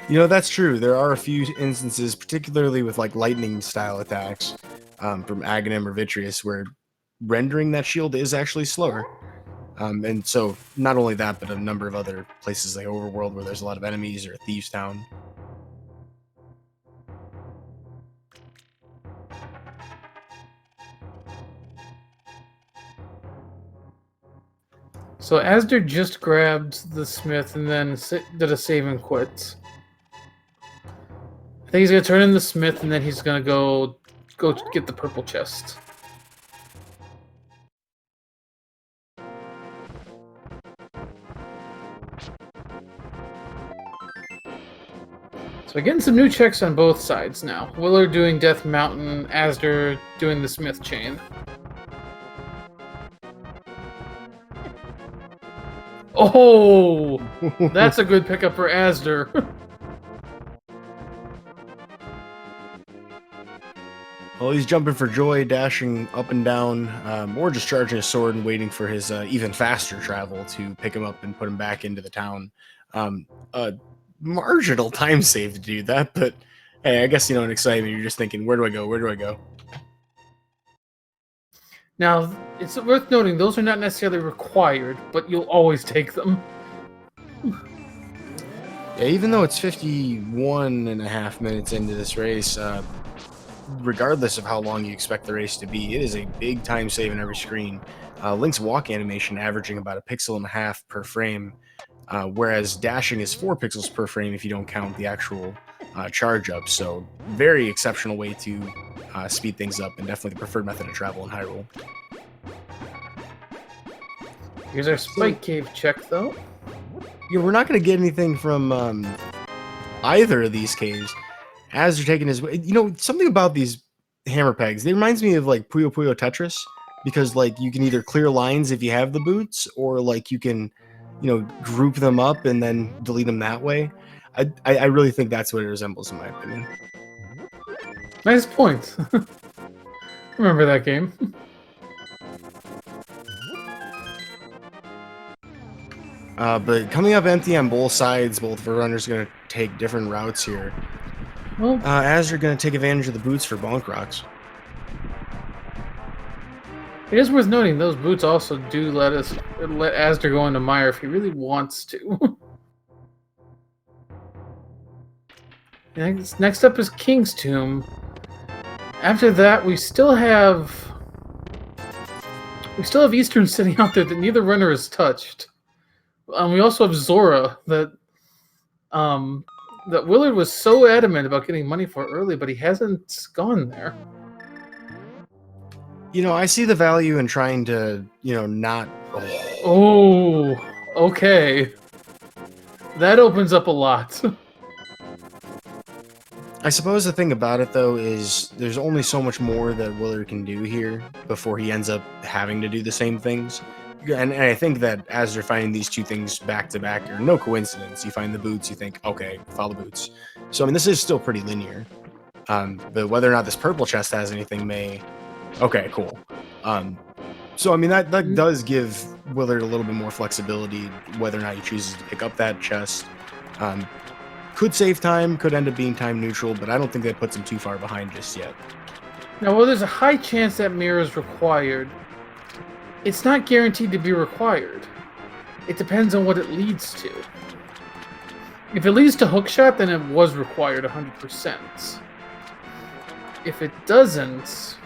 You know, that's true. There are a few instances, particularly with like lightning style attacks from Aghanim or Vitreous, where rendering that shield is actually slower. And so not only that, but a number of other places like Overworld where there's a lot of enemies, or Thieves Town. So azder just grabbed the Smith and then did a save and quit. I think he's gonna turn in the Smith and then he's gonna go get the purple chest. So we're getting some new checks on both sides now. Willard doing Death Mountain, azder doing the Smith chain. Oh, that's a good pickup for azder. Well, he's jumping for joy, dashing up and down, or just charging a sword and waiting for his even faster travel to pick him up and put him back into the town. Marginal time save to do that, but hey, I guess, you know, in excitement, you're just thinking, where do I go? Where do I go? Now, it's worth noting, those are not necessarily required, but you'll always take them. Yeah, even though it's 51 and a half minutes into this race, regardless of how long you expect the race to be, it is a big time save in every screen. Link's walk animation averaging about 1.5 pixels per frame, whereas dashing is 4 pixels per frame if you don't count the actual charge up. So very exceptional way to speed things up, and definitely the preferred method of travel in Hyrule. Here's our Spike Cave check, though. Yeah, we're not going to get anything from either of these caves. As you're taking his, you know, something about these hammer pegs, they reminds me of like Puyo Puyo Tetris, because like you can either clear lines if you have the boots, or like you can, you know, group them up and then delete them that way. I really think that's what it resembles, in my opinion. Nice point. Remember that game. But coming up empty on both sides, both runners going to take different routes here. Well, as you're going to take advantage of the boots for bonk rocks. it is worth noting those boots also do let azder go into mire if he really wants to. Next up is King's Tomb. After that, we still have Eastern sitting out there that neither runner has touched. We also have Zora that Willard was so adamant about getting money for early, but he hasn't gone there. You know, I see the value in trying to, you know, not... Oh, okay. That opens up a lot. I suppose the thing about it, though, is there's only so much more that Willard can do here before he ends up having to do the same things. And I think that as they're finding these two things back to back, are no coincidence. You find the boots, you think, okay, follow the boots. So, I mean, this is still pretty linear. But whether or not this purple chest has anything may... Okay, cool. So, I mean, that does give Willard a little bit more flexibility, whether or not he chooses to pick up that chest. Could save time, could end up being time neutral, but I don't think that puts him too far behind just yet. Now, while there's a high chance that mirror is required, it's not guaranteed to be required. It depends on what it leads to. If it leads to hookshot, then it was required 100%. If it doesn't,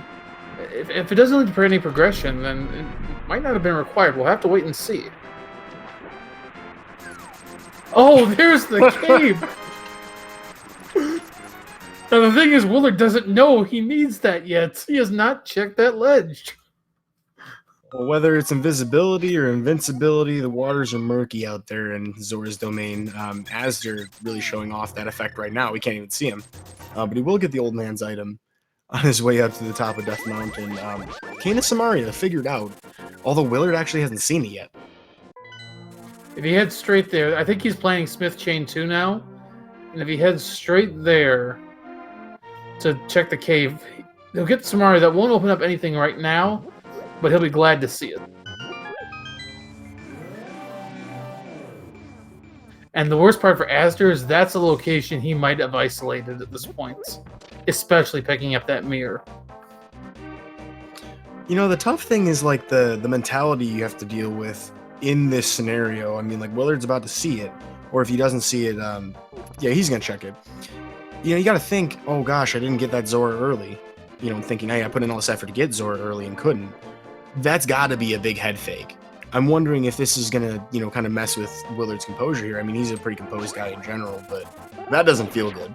if it doesn't lead to any progression, then it might not have been required. We'll have to wait and see. Oh, there's the cave! Now the thing is, Willard doesn't know he needs that yet. He has not checked that ledge. Well, whether it's invisibility or invincibility, the waters are murky out there in Zora's domain. As they're really showing off that effect right now, we can't even see him. But he will get the old man's item on his way up to the top of Death Mountain. Kana Samaria figured out, although Willard actually hasn't seen it yet. If he heads straight there, I think he's playing Smith Chain 2 now. And if he heads straight there to check the cave, he'll get Samaria. That won't open up anything right now, but he'll be glad to see it. And the worst part for Azder is that's a location he might have isolated at this point, especially picking up that mirror. You know, the tough thing is like the mentality you have to deal with in this scenario. I mean, like Willard's about to see it, or if he doesn't see it, yeah, he's gonna check it. You know, you got to think, oh gosh, I didn't get that Zora early. You know, thinking, hey, I put in all this effort to get Zora early and couldn't. That's got to be a big head fake. I'm wondering if this is gonna, you know, kind of mess with Willard's composure here. I mean, he's a pretty composed guy in general, but that doesn't feel good.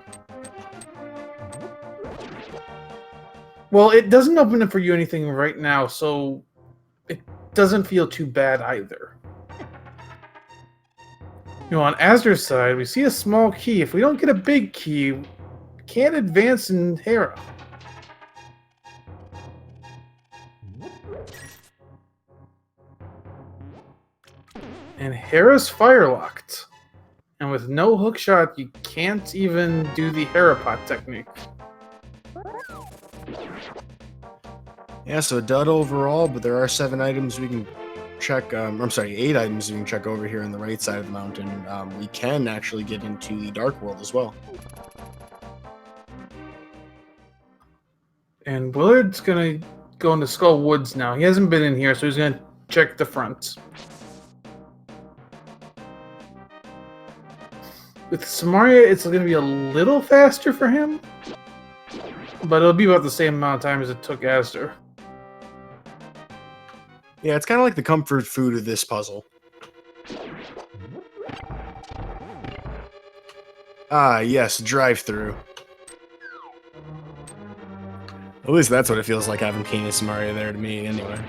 Well, it doesn't open up for you anything right now, so it doesn't feel too bad either. You know, on Azder's side, we see a small key. If we don't get a big key, we can't advance in Hera. And Hera's fire-locked. And with no hookshot, you can't even do the Hera pot technique. Yeah, so a dud overall, but there are 7 items we can check. I'm sorry, 8 items we can check over here on the right side of the mountain. We can actually get into the Dark World as well. And Willard's going to go into Skull Woods now. He hasn't been in here, so he's going to check the front. With Samaria, it's going to be a little faster for him, but it'll be about the same amount of time as it took Azder. Yeah, it's kind of like the comfort food of this puzzle. Ah, yes, drive-through. At least that's what it feels like having Kana Samaria there to me, anyway.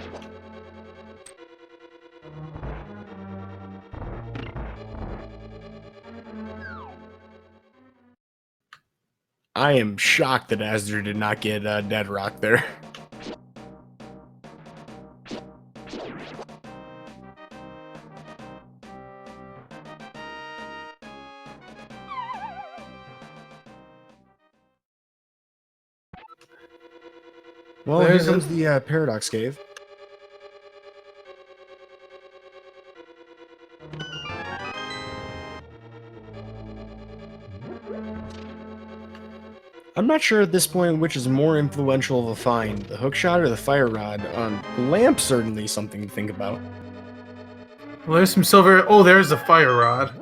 I am shocked that Azder did not get Dead Rock there. Well, here comes the Paradox Cave. I'm not sure at this point which is more influential of a find, the hookshot or the fire rod. The lamp certainly something to think about. Well, there's some silver. Oh, there's the fire rod.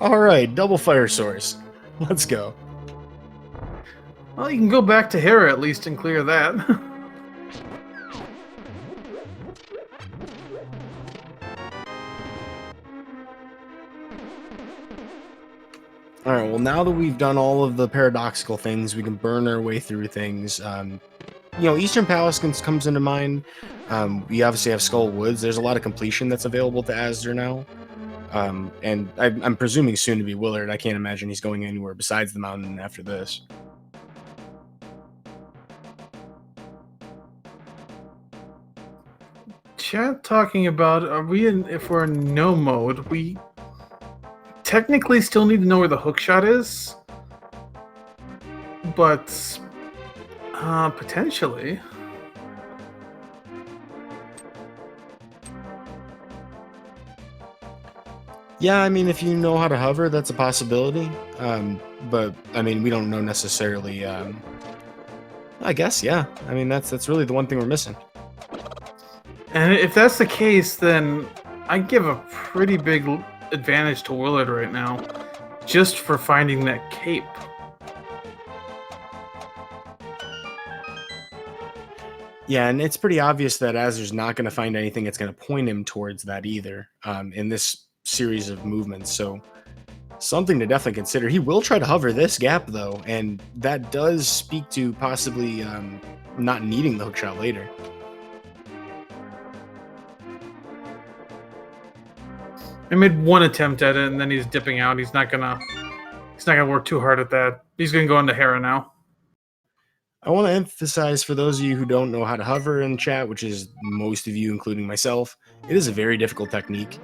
Alright, double fire source. Let's go. Well, you can go back to Hera at least and clear that. Alright, well now that we've done all of the paradoxical things, we can burn our way through things. You know, Eastern Palace comes into mind. We obviously have Skull Woods. There's a lot of completion that's available to Azder now. And I'm presuming soon to be Willard. I can't imagine he's going anywhere besides the mountain after this. Chat talking about, if we're in no mode, we technically still need to know where the hookshot is, but potentially. Yeah, I mean, if you know how to hover, that's a possibility. But I mean, we don't know necessarily. I guess, yeah. I mean, that's really the one thing we're missing. And if that's the case, then I give a pretty big advantage to Willard right now, just for finding that cape. Yeah, and it's pretty obvious that Azder's not going to find anything that's going to point him towards that either in this series of movements. So Something to definitely consider. He will try to hover this gap, though, and that does speak to possibly not needing the hookshot later. I made one attempt at it, and then he's dipping out. He's not gonna work too hard at that. He's gonna go into Hera now. I want to emphasize for those of you who don't know how to hover in chat, which is most of you, including myself, it is a very difficult technique.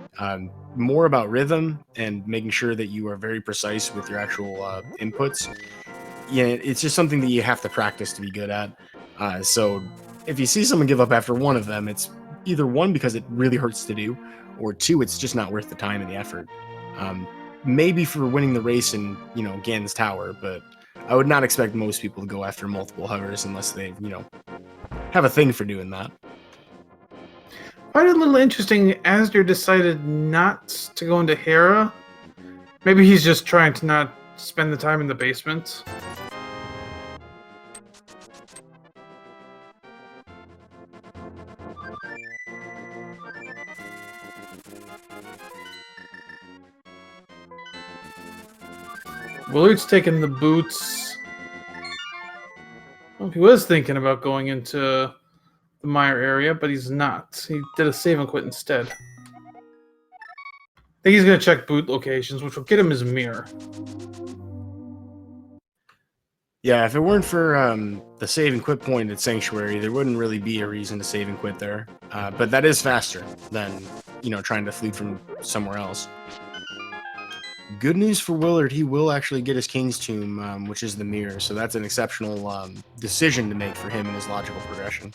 More about rhythm and making sure that you are very precise with your actual inputs. Yeah, it's just something that you have to practice to be good at. So if you see someone give up after one of them, it's either one, because it really hurts to do, or two, it's just not worth the time and the effort. Maybe for winning the race in, Gan's Tower, but I would not expect most people to go after multiple hovers unless they, have a thing for doing that. I find it a little interesting. Azder decided not to go into Hera. Maybe he's just trying to not spend the time in the basement. Willard's taking the boots. Well, he was thinking about going into the Meyer area, but he's not. He did a save and quit instead. I think he's going to check boot locations, which will get him his mirror. Yeah, if it weren't for the save and quit point at Sanctuary, there wouldn't really be a reason to save and quit there. But that is faster than, trying to flee from somewhere else. Good news for Willard, he will actually get his King's Tomb, which is the mirror, so that's an exceptional decision to make for him in his logical progression.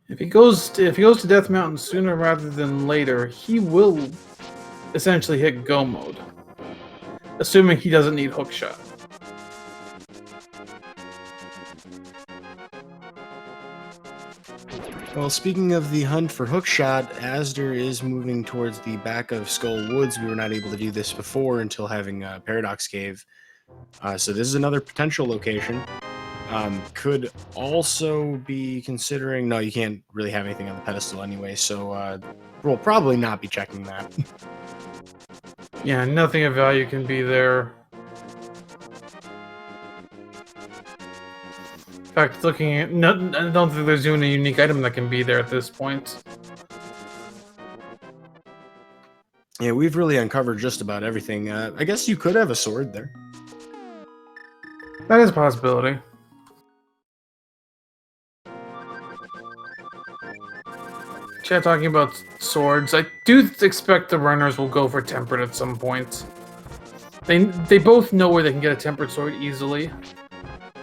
If he goes to Death Mountain sooner rather than later, he will essentially hit go mode, assuming he doesn't need hookshot. Well, speaking of the hunt for hookshot, Azder is moving towards the back of Skull Woods. We were not able to do this before until having Paradox Cave. So this is another potential location. Could also be considering... No, you can't really have anything on the pedestal anyway, so we'll probably not be checking that. Yeah, nothing of value can be there. In fact, looking at... No, I don't think there's even a unique item that can be there at this point. Yeah, we've really uncovered just about everything. I guess you could have a sword there. That is a possibility. Chat talking about swords. I do expect the runners will go for tempered at some point. They both know where they can get a tempered sword easily.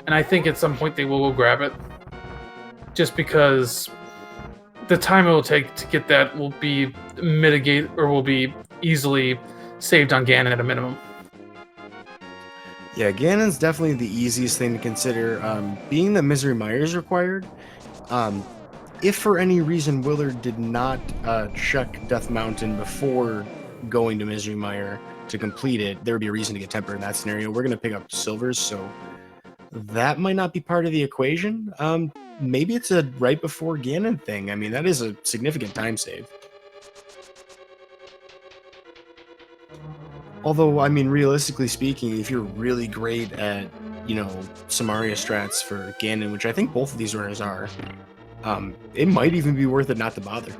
And I think at some point they will go grab it. Just because the time it will take to get that will be will be easily saved on Ganon at a minimum. Yeah, Ganon's definitely the easiest thing to consider. Being that Misery Mire is required, if for any reason Willard did not check Death Mountain before going to Misery Mire to complete it, there would be a reason to get tempered in that scenario. We're going to pick up silvers, so that might not be part of the equation. Maybe it's a right before Ganon thing. I mean, that is a significant time save. Although, I mean, realistically speaking, if you're really great at, Samaria strats for Ganon, which I think both of these runners are, it might even be worth it not to bother.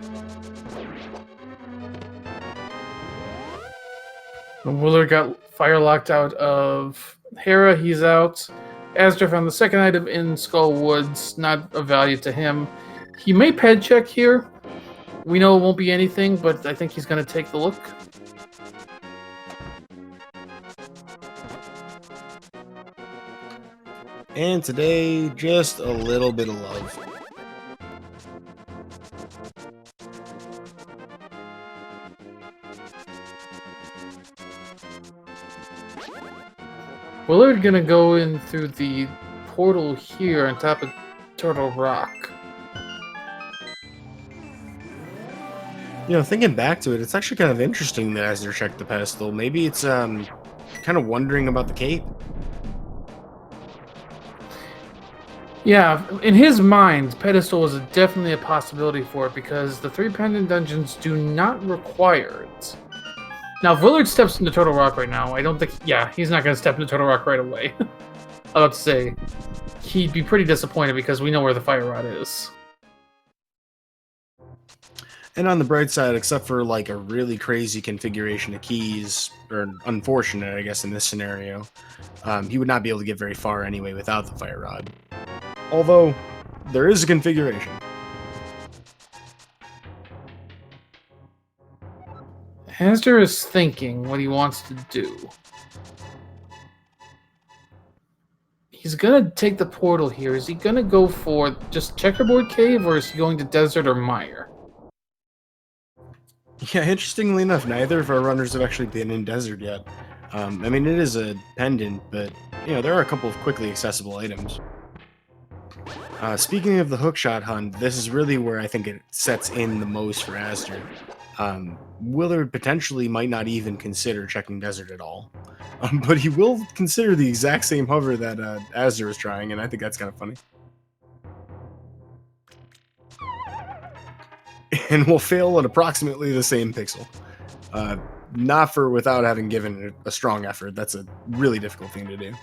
Willard got fire locked out of Hera. He's out. Azder found the second item in Skull Woods, not of value to him. He may ped check here. We know it won't be anything, but I think he's going to take the look. And today, just a little bit of love. Willard gonna go in through the portal here on top of Turtle Rock. Thinking back to it, it's actually kind of interesting that Azder checked the pedestal. Maybe it's kind of wondering about the cape. Yeah, in his mind, Pedestal is definitely a possibility for it because the 3 pendant dungeons do not require it. Now, if Willard steps into Turtle Rock right now, I don't think... Yeah, he's not going to step into Turtle Rock right away. I was about to say, he'd be pretty disappointed because we know where the Fire Rod is. And on the bright side, except for like a really crazy configuration of keys, or unfortunate, I guess, in this scenario, he would not be able to get very far anyway without the Fire Rod. Although, there is a configuration. Azder is thinking what he wants to do. He's gonna take the portal here. Is he gonna go for just Checkerboard Cave, or is he going to Desert or Mire? Yeah, interestingly enough, neither of our runners have actually been in Desert yet. I mean, it is a pendant, but, you know, there are a couple of quickly accessible items. Speaking of the hookshot hunt, this is really where I think it sets in the most for Azder. Willard potentially might not even consider checking Desert at all. But he will consider the exact same hover that Azder is trying, and I think that's kind of funny. And will fail at approximately the same pixel. Not for without having given it a strong effort. That's a really difficult thing to do.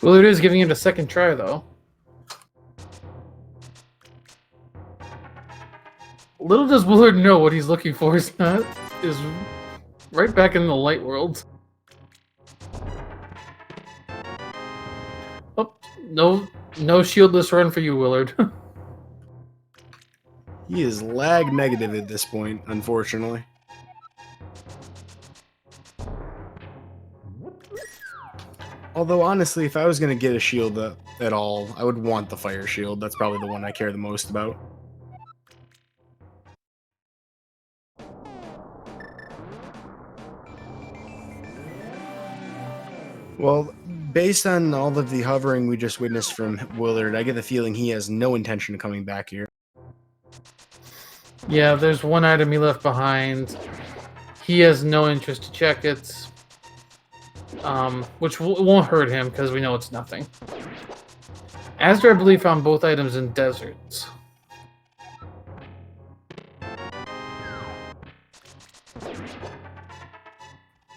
Willard is giving it a second try, though. Little does Willard know what he's looking for is right back in the light world. Oh, no shieldless run for you, Willard. He is lag negative at this point, unfortunately. Although, honestly, if I was going to get a shield at all, I would want the fire shield. That's probably the one I care the most about. Well, based on all of the hovering we just witnessed from Willard, I get the feeling he has no intention of coming back here. Yeah, there's one item he left behind. He has no interest to check it. Which won't hurt him because we know it's nothing. Azder, I believe, found both items in deserts. And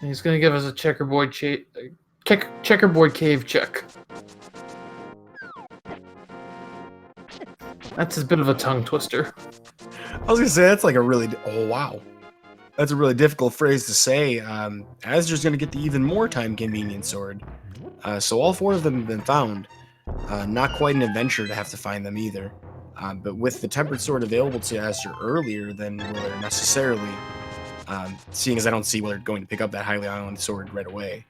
he's going to give us a checkerboard cave check. That's a bit of a tongue twister. I was going to say, that's like a really... Oh, wow. That's a really difficult phrase to say. Azder's going to get the even more time-convenient sword. So all 4 of them have been found. Not quite an adventure to have to find them either. But with the Tempered Sword available to Azder earlier than Willard necessarily, seeing as I don't see Willard going to pick up that highly island sword right away,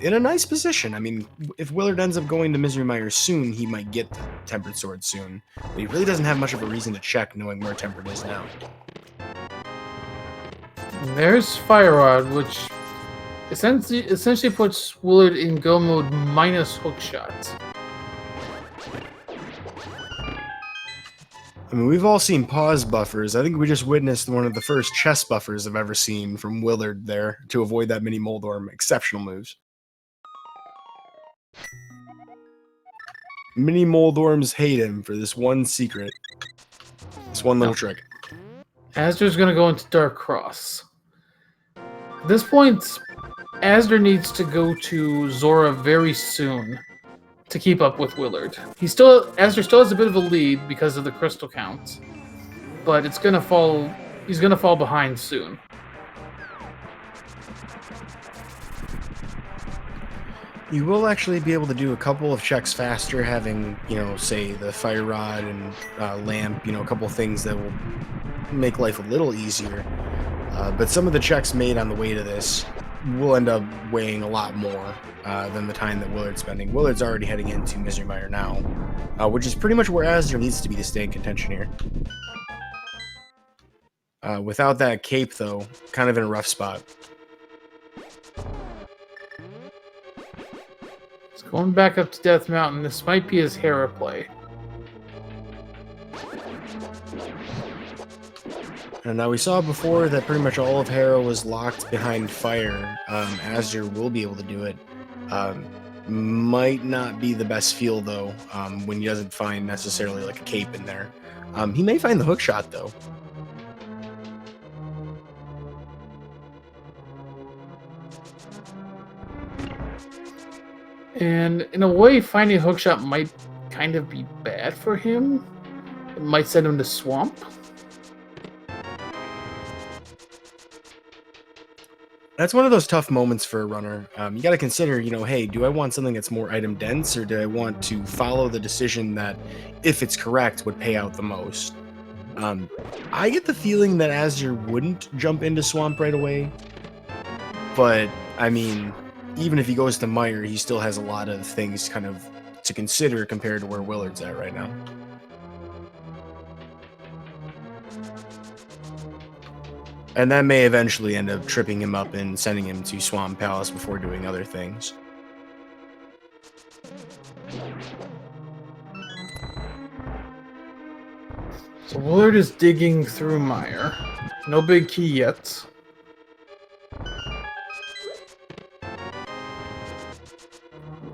in a nice position. I mean, if Willard ends up going to Misery Mire soon, he might get the Tempered Sword soon. But he really doesn't have much of a reason to check knowing where Tempered is now. There's Fire Rod, which essentially puts Willard in go mode minus hookshot. I mean, we've all seen pause buffers. I think we just witnessed one of the first chest buffers I've ever seen from Willard there to avoid that mini Moldorm. Exceptional moves. Mini Moldorms hate him for this one secret. This one little trick. Azder's going to go into Dark Cross. At this point, Azder needs to go to Zora very soon to keep up with Willard. Azder still has a bit of a lead because of the crystal count, but it's going to fall. He's going to fall behind soon. You will actually be able to do a couple of checks faster, having, you know, say the Fire Rod and Lamp, you know, a couple of things that will make life a little easier. But some of the checks made on the way to this will end up weighing a lot more than the time that Willard's spending. Willard's already heading into Misery Mire now, which is pretty much where Azder needs to be to stay in contention here. Without that cape, though, kind of in a rough spot. He's going back up to Death Mountain. This might be his Hera play. And now we saw before that pretty much all of Hera was locked behind fire. Azder will be able to do it. Might not be the best feel, though, when he doesn't find necessarily like a cape in there. He may find the hook shot, though. And in a way, finding a hookshot might kind of be bad for him. It might send him to swamp. That's one of those tough moments for a runner. You got to consider, hey, do I want something that's more item dense, or do I want to follow the decision that, if it's correct, would pay out the most? I get the feeling that azder wouldn't jump into swamp right away, but I mean, even if he goes to mire, he still has a lot of things kind of to consider compared to where Willard's at right now. And that may eventually end up tripping him up and sending him to Swamp Palace before doing other things. So Willard is digging through mire. No big key yet.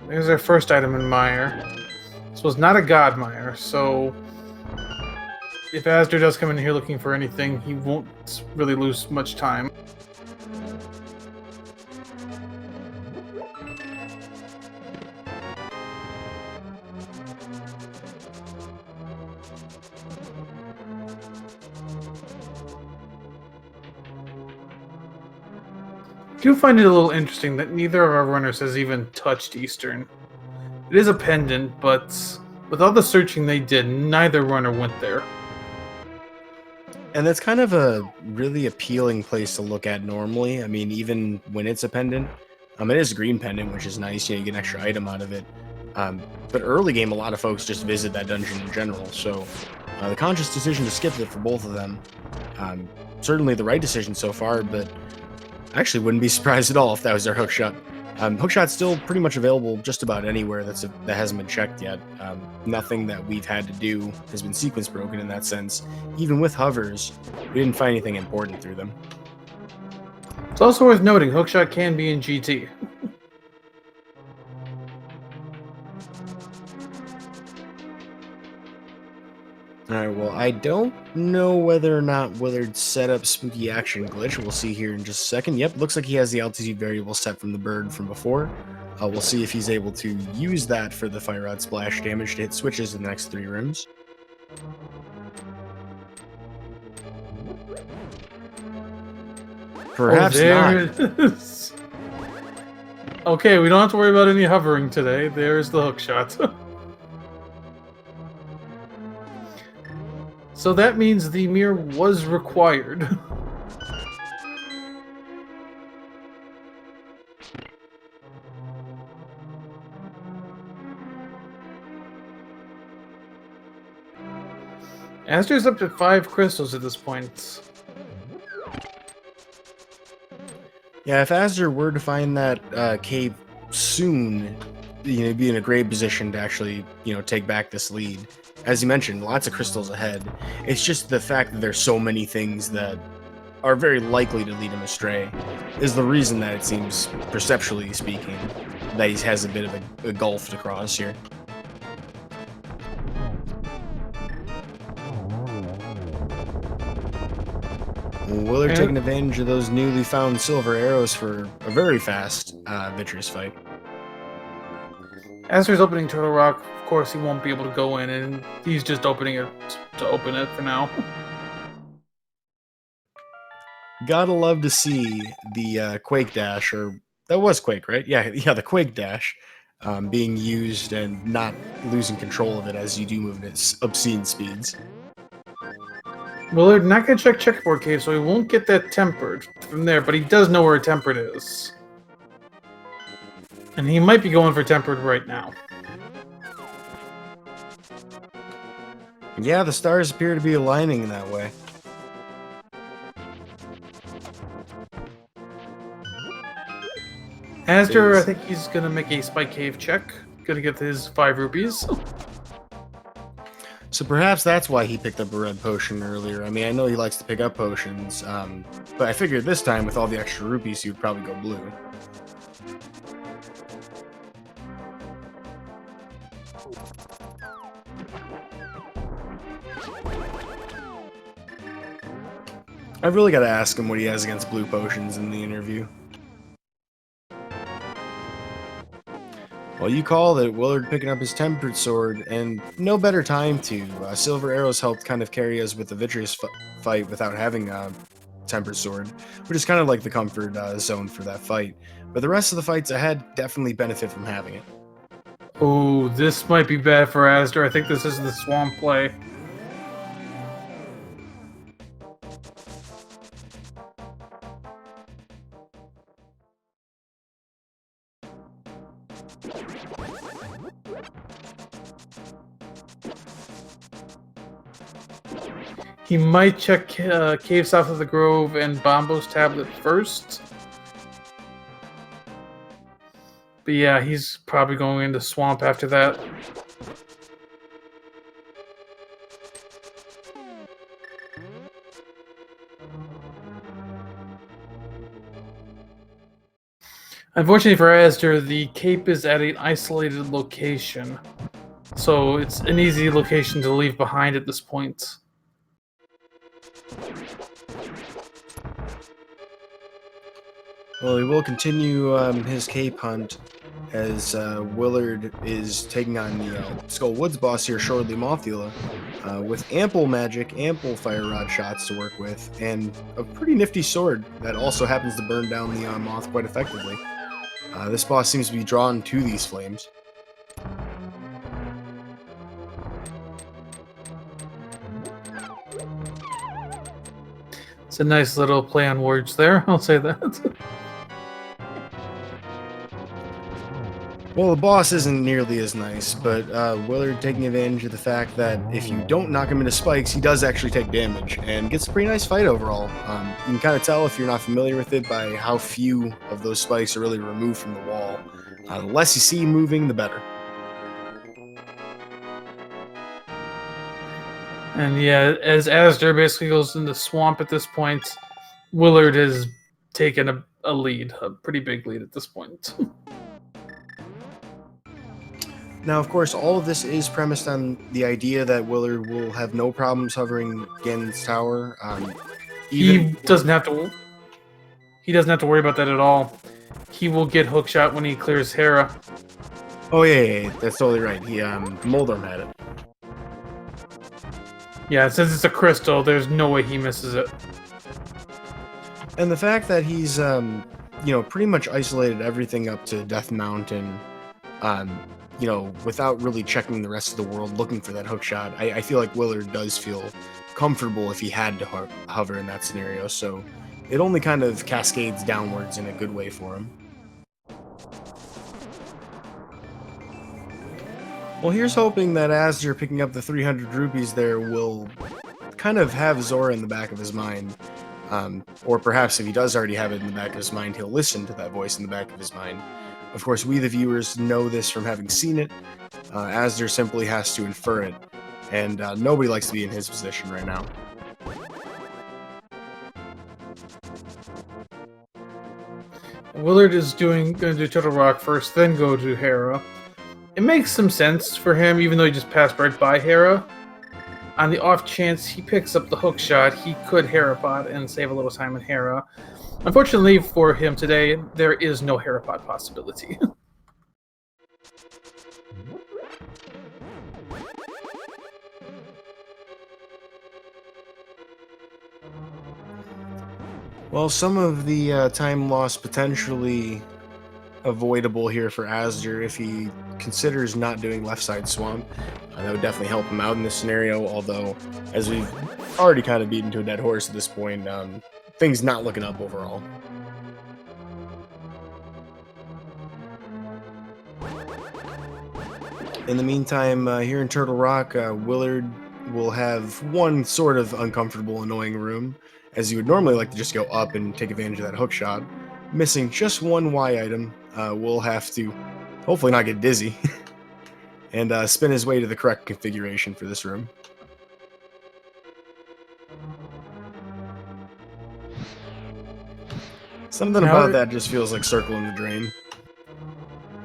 There's our first item in mire. This was not a god mire, so if azder does come in here looking for anything, he won't really lose much time. I do find it a little interesting that neither of our runners has even touched Eastern. It is a pendant, but with all the searching they did, neither runner went there. And that's kind of a really appealing place to look at normally. I mean, even when it's a pendant, it is a green pendant, which is nice. You get an extra item out of it. But early game, a lot of folks just visit that dungeon in general. So the conscious decision to skip it for both of them, certainly the right decision so far, but I actually wouldn't be surprised at all if that was their hookshot. Hookshot's still pretty much available just about anywhere that hasn't been checked yet. Nothing that we've had to do has been sequence broken in that sense. Even with hovers, we didn't find anything important through them. It's also worth noting, hookshot can be in GT. Alright, well, I don't know whether or not Willard set up spooky action glitch. We'll see here in just a second. Yep, looks like he has the altitude variable set from the bird from before. We'll see if he's able to use that for the fire rod splash damage to hit switches in the next 3 rooms. Perhaps there not. It is. Okay, we don't have to worry about any hovering today. There's the hookshot. So that means the mirror was required. azder's up to 5 crystals at this point. Yeah, if azder were to find that cave soon, be in a great position to actually, take back this lead. As you mentioned, lots of crystals ahead. It's just the fact that there's so many things that are very likely to lead him astray is the reason that it seems, perceptually speaking, that he has a bit of a gulf to cross here. Willard taking advantage of those newly found silver arrows for a very fast Vitreous fight. azder's opening Turtle Rock. Of course, he won't be able to go in, and he's just opening it to open it for now. Gotta love to see the Quake Dash, or that was Quake, right? Yeah, the Quake Dash being used and not losing control of it as you do move at obscene speeds. Willard not gonna check checkerboard cave, so he won't get that tempered from there, but he does know where tempered is. And he might be going for tempered right now. Yeah, the stars appear to be aligning in that way. azder, I think he's gonna make a spike cave check. Gonna get his 5 rupees. So perhaps that's why he picked up a red potion earlier. I mean, I know he likes to pick up potions, but I figured this time with all the extra rupees, he would probably go blue. I've really got to ask him what he has against blue potions in the interview. Well, you called it. Willard picking up his tempered sword, and no better time to. Silver arrows helped kind of carry us with the Vitreous fight without having a tempered sword, which is kind of like the comfort zone for that fight. But the rest of the fights ahead definitely benefit from having it. Oh, this might be bad for Azder. I think this is the swamp play. He might check Cave South of the Grove and Bombo's tablet first. But yeah, he's probably going into Swamp after that. Unfortunately for Azder, the cape is at an isolated location. So it's an easy location to leave behind at this point. Well, he will continue his cape hunt as Willard is taking on the Skull Woods boss here shortly, Mothula, with ample magic, ample fire rod shots to work with, and a pretty nifty sword that also happens to burn down the moth quite effectively. This boss seems to be drawn to these flames. It's a nice little play on words there, I'll say that. Well, the boss isn't nearly as nice, but Willard taking advantage of the fact that if you don't knock him into spikes, he does actually take damage, and gets a pretty nice fight overall. You can kind of tell if you're not familiar with it by how few of those spikes are really removed from the wall. The less you see moving, the better. And yeah, as Azder basically goes into Swamp at this point, Willard has taken a lead, a pretty big lead at this point. Now, of course, all of this is premised on the idea that Willard will have no problems hovering Ganon's tower. He doesn't have to worry about that at all. He will get hookshot when he clears Hera. Oh yeah, that's totally right. He Moldorm had it. Yeah, since it's a crystal, there's no way he misses it. And the fact that he's pretty much isolated everything up to Death Mountain, without really checking the rest of the world looking for that hookshot, I feel like Willard does feel comfortable if he had to hover in that scenario, so it only kind of cascades downwards in a good way for him. Well, here's hoping that Azder picking up the 300 rupees there will kind of have Zora in the back of his mind. Or perhaps if he does already have it in the back of his mind, he'll listen to that voice in the back of his mind. Of course, we the viewers know this from having seen it. Azder simply has to infer it, and nobody likes to be in his position right now. Willard is going to do Turtle Rock first, then go to Hera. It makes some sense for him, even though he just passed right by Hera. On the off chance he picks up the hookshot, he could Herapod and save a little time in Hera. Unfortunately for him today, there is no Herapod possibility. Well, some of the time loss potentially avoidable here for Azder if he considers not doing left side swamp. That would definitely help him out in this scenario, although, as we've already kind of beaten to a dead horse at this point, things not looking up overall. In the meantime, here in Turtle Rock, Willard will have one sort of uncomfortable, annoying room, as you would normally like to just go up and take advantage of that hook shot. Missing just one Y item, we'll have to hopefully not get dizzy and spin his way to the correct configuration for this room. Something about that just feels like circling the drain.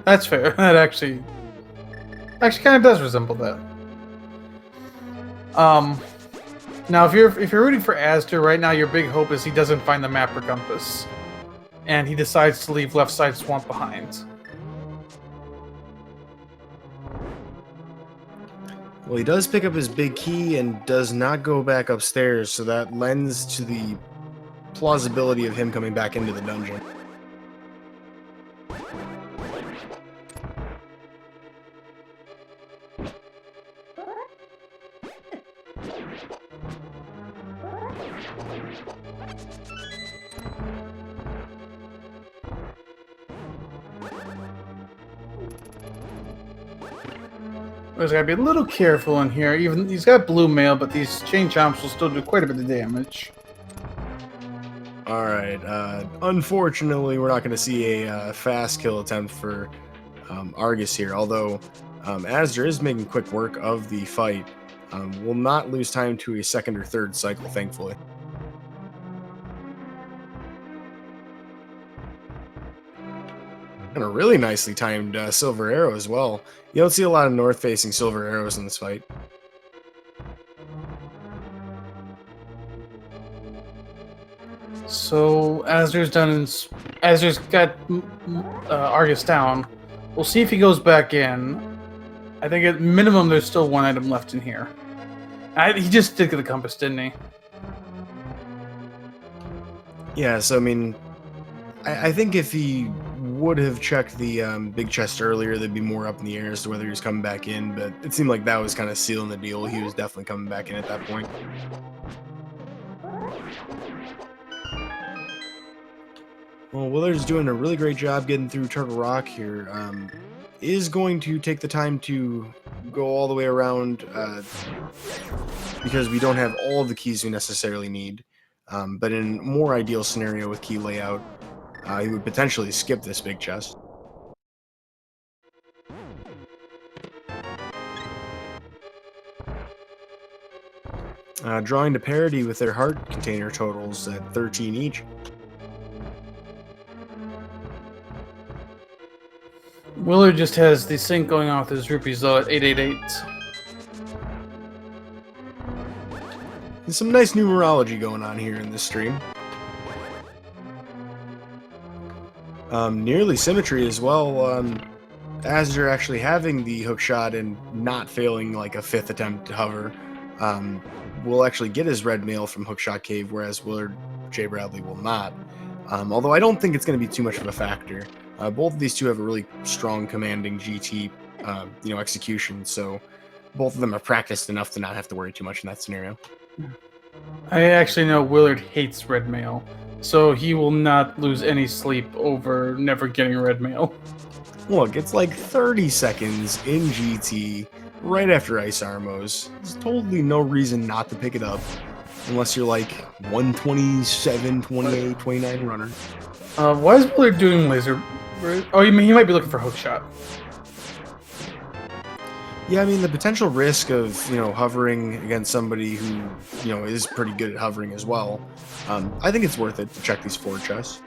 That's fair. That actually kind of does resemble that. Now, if you're rooting for Azder right now, your big hope is he doesn't find the map or compass, and he decides to leave left side swamp behind. Well, he does pick up his big key and does not go back upstairs, so that lends to the plausibility of him coming back into the dungeon. He's gotta be a little careful in here. Even he's got blue mail, but these chain chomps will still do quite a bit of damage. Alright, unfortunately, we're not going to see a fast kill attempt for Argus here, although azder is making quick work of the fight. Will not lose time to a second or third cycle, thankfully. And a really nicely timed silver arrow as well. You don't see a lot of north-facing silver arrows in this fight. So Azder's got Argus down. We'll see if he goes back in. I think at minimum there's still one item left in here. He just did get the compass, didn't he? Yeah, so I mean, I think if he would have checked the big chest earlier, there'd be more up in the air as to whether he was coming back in, but it seemed like that was kind of sealing the deal. He was definitely coming back in at that point. Well, Willard's doing a really great job getting through Turtle Rock here. Is going to take the time to go all the way around because we don't have all of the keys we necessarily need. But in a more ideal scenario with key layout, he would potentially skip this big chest. Drawing to parity with their heart container totals at 13 each. Willard just has the sync going on with his rupees though at 888. There's some nice numerology going on here in this stream. Nearly symmetry as well. Azder actually having the hook shot and not failing like a fifth attempt to hover will actually get his red mail from Hookshot Cave, whereas WillardJBradley will not. Although I don't think it's going to be too much of a factor. Both of these two have a really strong commanding GT execution, so both of them are practiced enough to not have to worry too much in that scenario. I actually know Willard hates red mail, so he will not lose any sleep over never getting red mail. Look, it's like 30 seconds in GT right after Ice Armos. There's totally no reason not to pick it up unless you're like 127, 28, 29 runner. Why is Willard doing laser? Oh, you mean he might be looking for hookshot? Yeah, I mean the potential risk of hovering against somebody who is pretty good at hovering as well. I think it's worth it to check these 4 chests.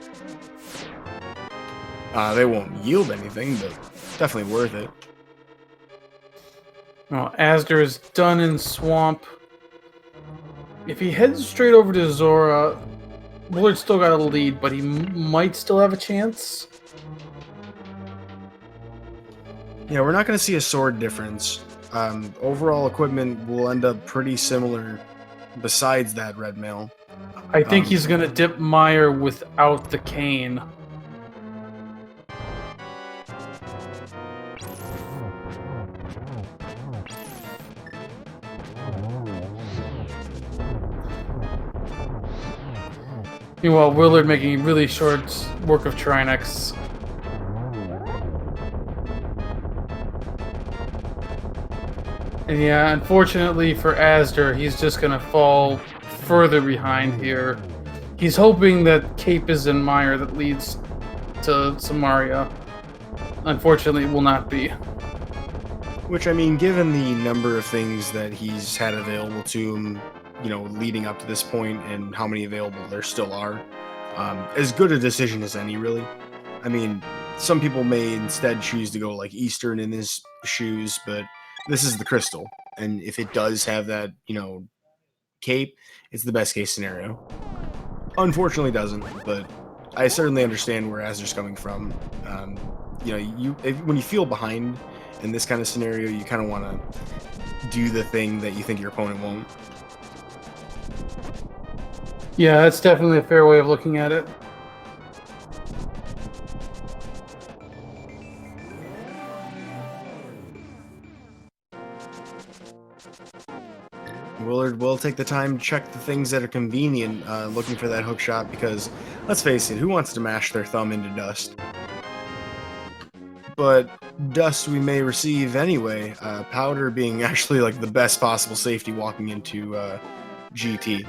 They won't yield anything, but definitely worth it. Oh, Azder is done in swamp. If he heads straight over to Zora, Willard's still got a lead, but he might still have a chance. Yeah, we're not going to see a sword difference. Overall equipment will end up pretty similar besides that red mail. I think he's going to dip Meyer without the cane. Meanwhile, Willard making really short work of Trinex. And yeah, unfortunately for Azder, he's just gonna fall further behind here. He's hoping that Cape is in Meyer that leads to Samaria. Unfortunately, it will not be. Which, I mean, given the number of things that he's had available to him, leading up to this point and how many available there still are, as good a decision as any, really. I mean, some people may instead choose to go like Eastern in his shoes, but this is the crystal, and if it does have that, cape, it's the best case scenario. Unfortunately, it doesn't, but I certainly understand where Azder's coming from. When you feel behind in this kind of scenario, you kind of want to do the thing that you think your opponent won't. Yeah, that's definitely a fair way of looking at it. Willard will take the time to check the things that are convenient, looking for that hook shot, because, let's face it, who wants to mash their thumb into dust? But dust we may receive anyway, powder being actually like the best possible safety walking into GT.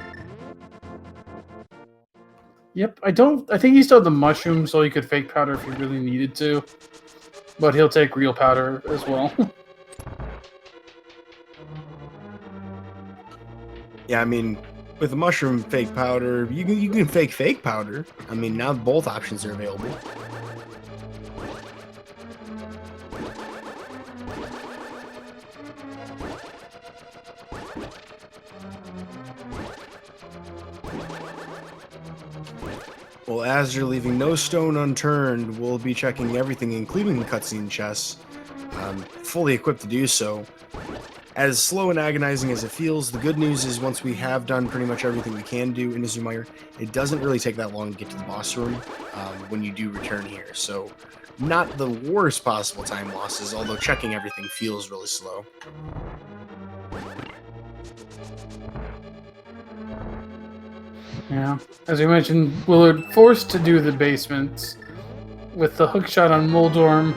Yep, I think he still had the mushroom, so he could fake powder if he really needed to. But he'll take real powder as well. Yeah, I mean, with the mushroom fake powder, you can fake powder. I mean, now both options are available. Well, Azder, leaving no stone unturned, will be checking everything, including the cutscene chests, fully equipped to do so. As slow and agonizing as it feels, the good news is once we have done pretty much everything we can do in Azumire, it doesn't really take that long to get to the boss room when you do return here. So, not the worst possible time losses, although checking everything feels really slow. Yeah, as we mentioned, Willard forced to do the basements with the hookshot on Moldorm.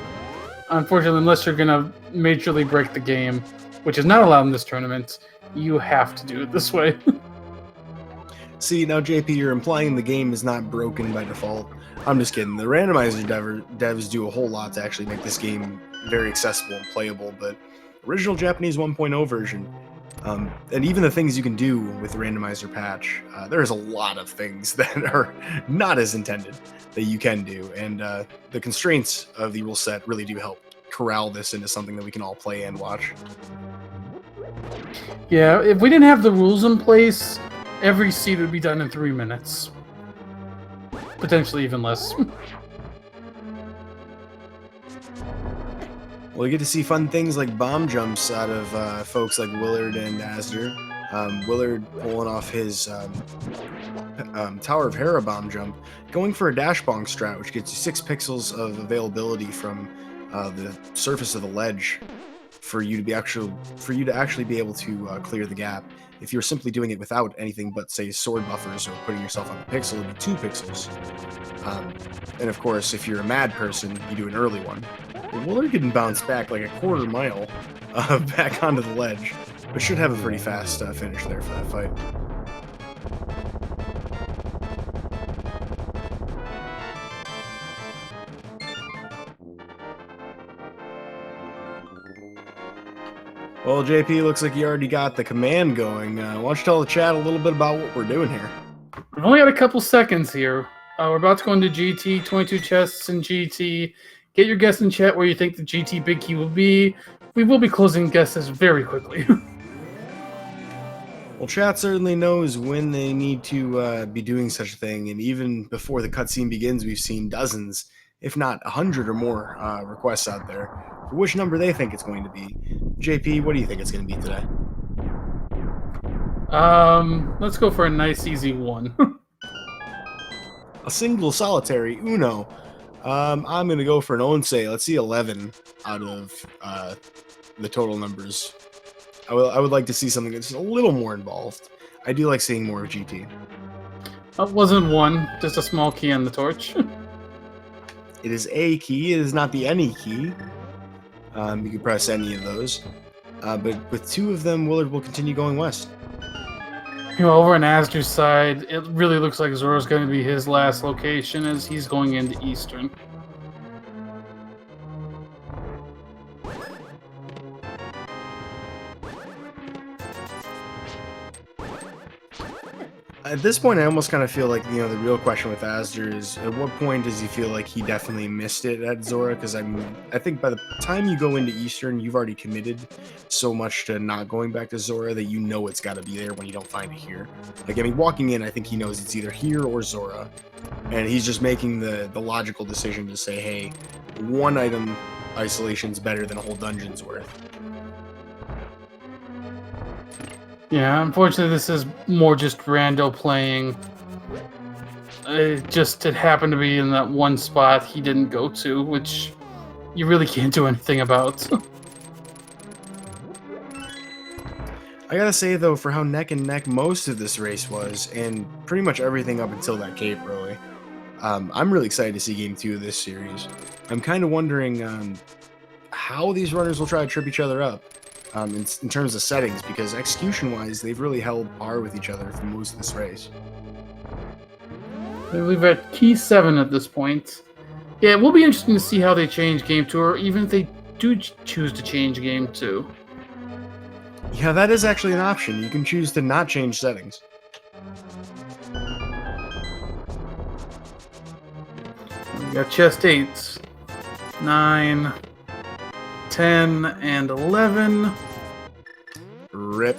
Unfortunately, unless you're gonna majorly break the game, which is not allowed in this tournament, you have to do it this way. See, now JP, you're implying the game is not broken by default. I'm just kidding. The randomizer devs do a whole lot to actually make this game very accessible and playable, but original Japanese 1.0 version, and even the things you can do with the randomizer patch, there's a lot of things that are not as intended that you can do, and the constraints of the rule set really do help corral this into something that we can all play and watch. Yeah, if we didn't have the rules in place, every seed would be done in 3 minutes. Potentially even less. Well, you get to see fun things like bomb jumps out of folks like Willard and Azder. Willard pulling off his Tower of Hera bomb jump, going for a dash bong strat, which gets you 6 pixels of availability from the surface of the ledge for you to actually be able to clear the gap. If you're simply doing it without anything but, say, sword buffers or putting yourself on the pixel, it'd be 2 pixels. And of course, if you're a mad person, you do an early one. Willard can bounce back like a quarter mile back onto the ledge, but should have a pretty fast finish there for that fight. Well, JP, looks like you already got the command going. Why don't you tell the chat a little bit about what we're doing here? We've only got a couple seconds here. We're about to go into GT, 22 chests in GT. Get your guess in chat where you think the GT big key will be. We will be closing guesses very quickly. Well, chat certainly knows when they need to be doing such a thing, and even before the cutscene begins, we've seen dozens, if not 100 or more, requests out there for which number they think it's going to be. JP, what do you think it's going to be today? Let's go for a nice, easy 1. A single solitary Uno. I'm going to go for an once. Let's see 11 out of the total numbers. I would like to see something that's a little more involved. I do like seeing more of GT. That wasn't 1, just a small key on the torch. It is a key. It is not the any key. You can press any of those. But with 2 of them, Willard will continue going west. You know, over on Azder's side, it really looks like Zoro's going to be his last location as he's going into Eastern. At this point, I almost kind of feel like, the real question with Azder is, at what point does he feel like he definitely missed it at Zora? Because I think by the time you go into Eastern, you've already committed so much to not going back to Zora that it's got to be there when you don't find it here. Like, I mean, walking in, I think he knows it's either here or Zora, and he's just making the logical decision to say, hey, one item isolation's better than a whole dungeon's worth. Yeah, unfortunately, this is more just Rando playing. It happened to be in that one spot he didn't go to, which you really can't do anything about. I gotta say, though, for how neck and neck most of this race was, and pretty much everything up until that cave early, I'm really excited to see Game 2 of this series. I'm kind of wondering how these runners will try to trip each other up in terms of settings, because execution-wise, they've really held par with each other for most of this race. I believe we're at key 7 at this point. Yeah, it will be interesting to see how they change Game 2, or even if they do choose to change Game 2. Yeah, that is actually an option. You can choose to not change settings. We got chest 8, 9, 10, and 11. Rip.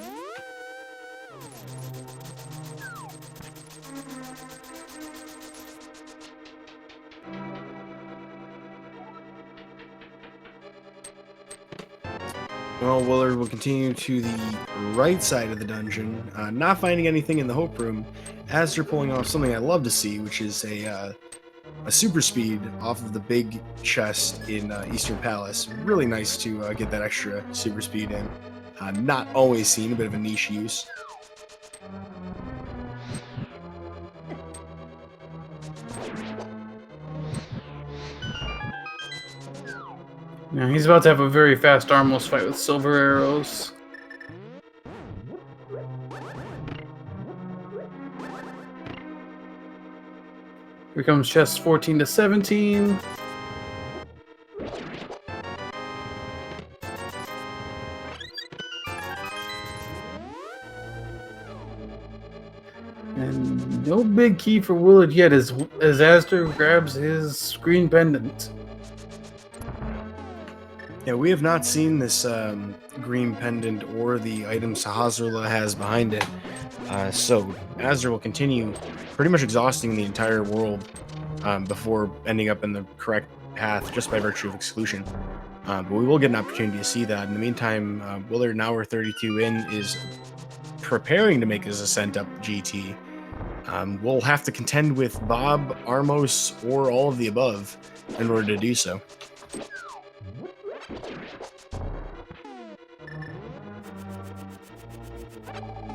Well, Willard will continue to the right side of the dungeon, not finding anything in the Hope Room, as they're pulling off something I love to see, which is a super speed off of the big chest in Eastern Palace. Really nice to get that extra super speed in. Not always seen, a bit of a niche use. Yeah, he's about to have a very fast armless fight with silver arrows. Here comes chests 14 to 17. And no big key for Willard yet as Azder grabs his green pendant. Yeah, we have not seen this green pendant or the items Hazrula has behind it. So Azder will continue pretty much exhausting the entire world before ending up in the correct path just by virtue of exclusion. But we will get an opportunity to see that. In the meantime, Willard, now we're 32 in, is preparing to make his ascent up GT. We'll have to contend with Bob, Armos, or all of the above in order to do so.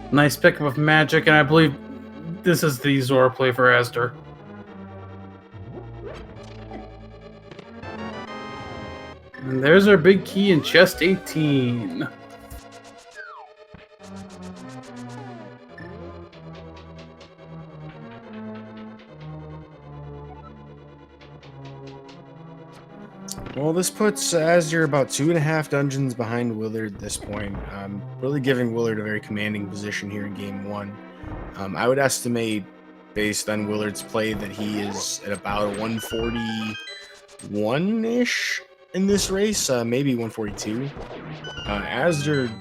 Nice pickup of magic, and I believe this is the Zora play for Azder. And there's our big key in chest 18. Well, this puts Azder about 2.5 dungeons behind Willard at this point, really giving Willard a very commanding position here in Game 1. I would estimate, based on Willard's play, that he is at about a 141-ish in this race, maybe 142. Azder,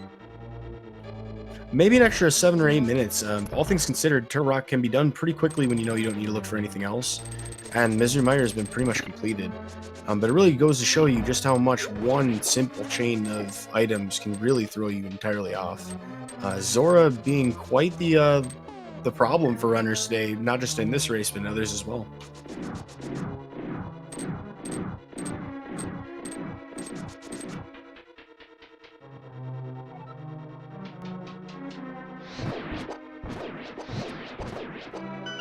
maybe an extra 7 or 8 minutes. All things considered, Turtle Rock can be done pretty quickly when you know you don't need to look for anything else, and Misery Mire has been pretty much completed. But it really goes to show you just how much one simple chain of items can really throw you entirely off. Zora being quite the problem for runners today, not just in this race, but in others as well.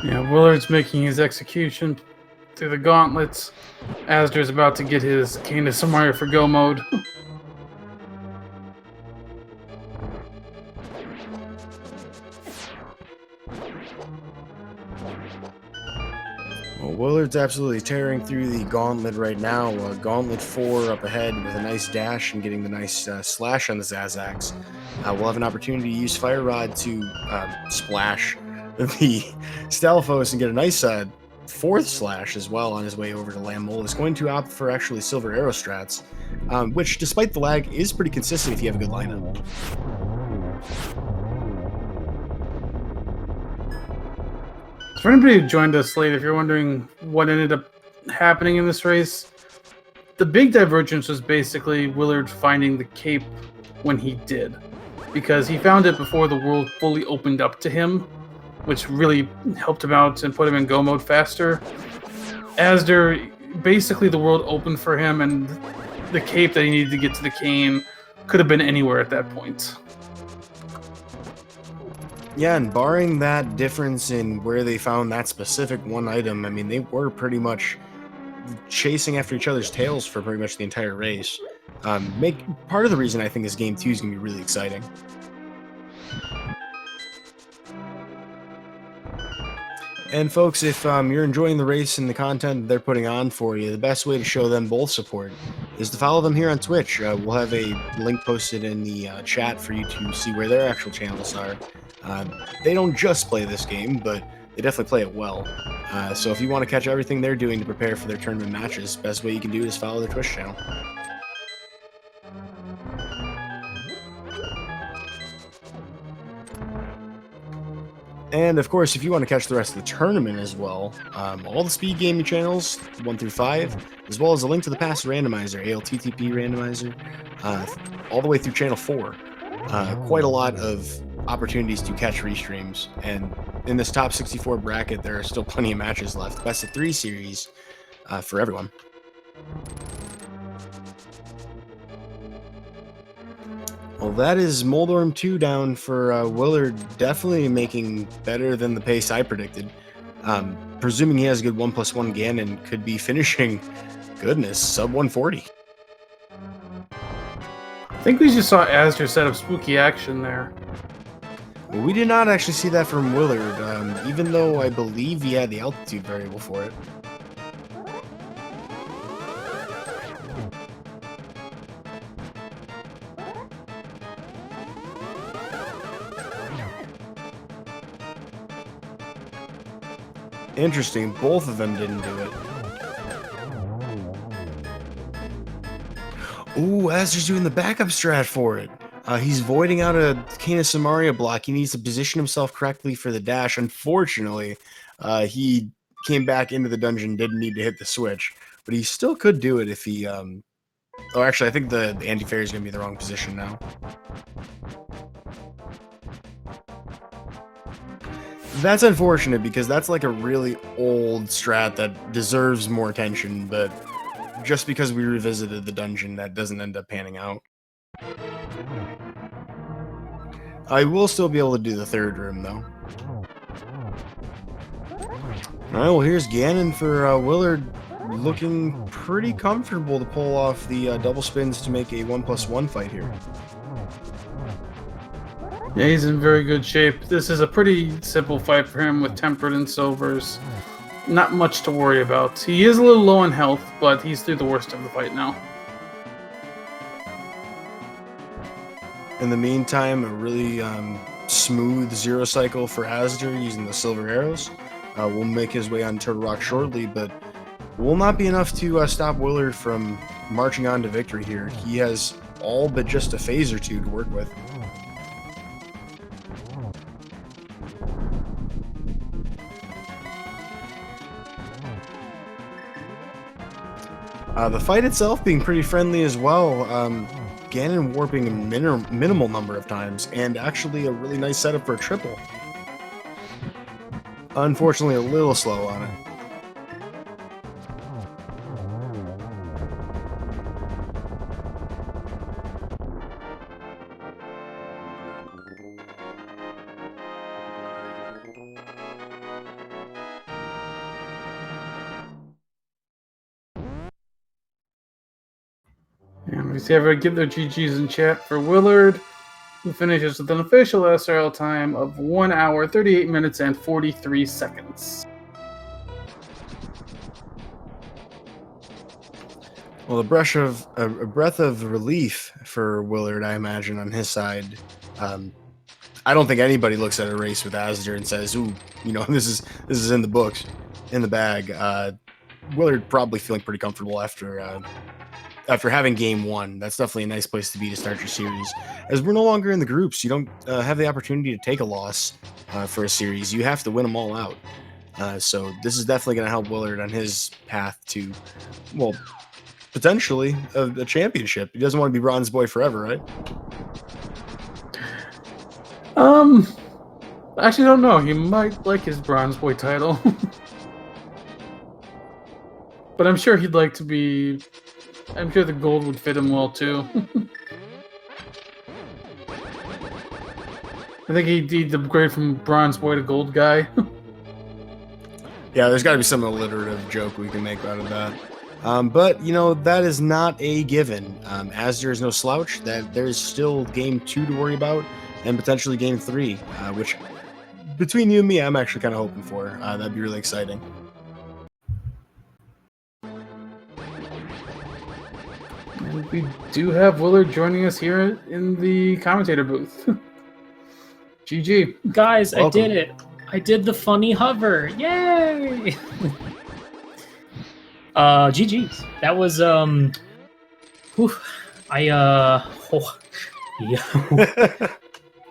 Yeah, Willard's making his execution through the gauntlets. Azder's about to get his Cane of Samara for go mode. Well, Willard's absolutely tearing through the gauntlet right now. Gauntlet 4 up ahead with a nice dash and getting the nice slash on the Zazax. We'll have an opportunity to use Fire Rod to splash the Stalfos and get a nice fourth slash as well on his way over to Lamol. Is going to opt for actually Silver Arrow strats, which, despite the lag, is pretty consistent if you have a good lineup. For anybody who joined us late, if you're wondering what ended up happening in this race, the big divergence was basically Willard finding the cape when he did, because he found it before the world fully opened up to him, which really helped him out and put him in go mode faster. Azder, basically the world opened for him, and the cape that he needed to get to the cane could have been anywhere at that point. Yeah, and barring that difference in where they found that specific one item, I mean, they were pretty much chasing after each other's tails for pretty much the entire race. Part of the reason I think this game 2 is going to be really exciting. And folks, if you're enjoying the race and the content they're putting on for you, the best way to show them both support is to follow them here on Twitch. We'll have a link posted in the chat for you to see where their actual channels are. They don't just play this game, but they definitely play it well. So if you want to catch everything they're doing to prepare for their tournament matches, best way you can do it is follow their Twitch channel. And of course, if you want to catch the rest of the tournament as well, all the speed gaming channels, 1 through 5, as well as a link to the past randomizer, ALTTP randomizer, all the way through channel 4. Quite a lot of opportunities to catch restreams, and in this top 64 bracket, there are still plenty of matches left. Best of 3 series for everyone. Well, that is Moldorm 2 down for Willard, definitely making better than the pace I predicted. Presuming he has a good 1+1 Ganon, could be finishing, goodness, sub 140. I think we just saw Azder set up spooky action there. Well, we did not actually see that from Willard, even though I believe he had the altitude variable for it. Interesting, both of them didn't do it. Ooh, Azder's doing the backup strat for it. He's voiding out a Cane of Samaria block. He needs to position himself correctly for the dash. Unfortunately, he came back into the dungeon, didn't need to hit the switch. But he still could do it if he... Oh, actually, I think the anti-fairy is going to be in the wrong position now. That's unfortunate, because that's like a really old strat that deserves more attention, but just because we revisited the dungeon, that doesn't end up panning out. I will still be able to do the third room, though. Alright, well, here's Ganon for Willard, looking pretty comfortable to pull off the double spins to make a 1+1 fight here. Yeah, he's in very good shape. This is a pretty simple fight for him with Tempered and Silvers. Not much to worry about. He is a little low on health, but he's through the worst of the fight now. In the meantime, a really smooth zero cycle for Azder using the Silver Arrows. Will make his way on Turtle Rock shortly, but will not be enough to stop Willard from marching on to victory here. He has all but just a phase or two to work with. The fight itself being pretty friendly as well. Ganon warping a minimal number of times, and actually a really nice setup for a triple. Unfortunately, a little slow on it. And we see everyone give their GGs in chat for Willard, who finishes with an official SRL time of 1 hour, 38 minutes, and 43 seconds. Well, a breath of relief for Willard, I imagine, on his side. I don't think anybody looks at a race with azder and says, "Ooh, you know, this is in the books, in the bag." Willard probably feeling pretty comfortable after having game one. That's definitely a nice place to be to start your series. As we're no longer in the groups, you don't have the opportunity to take a loss for a series. You have to win them all out. So this is definitely going to help Willard on his path to, well, potentially a championship. He doesn't want to be bronze boy forever, right? I actually don't know. He might like his bronze boy title. But I'm sure he'd like to be... I'm sure the gold would fit him well, too. I think he'd upgrade from bronze boy to gold guy. Yeah, there's got to be some alliterative joke we can make out of that. But, you know, that is not a given. Azder is no slouch. That there's still game 2 to worry about, and potentially game 3, which, between you and me, I'm actually kind of hoping for. That'd be really exciting. And we do have Willard joining us here in the commentator booth. GG. Guys, Welcome. I did it. I did the funny hover. Yay! GG's. That was whew, yeah.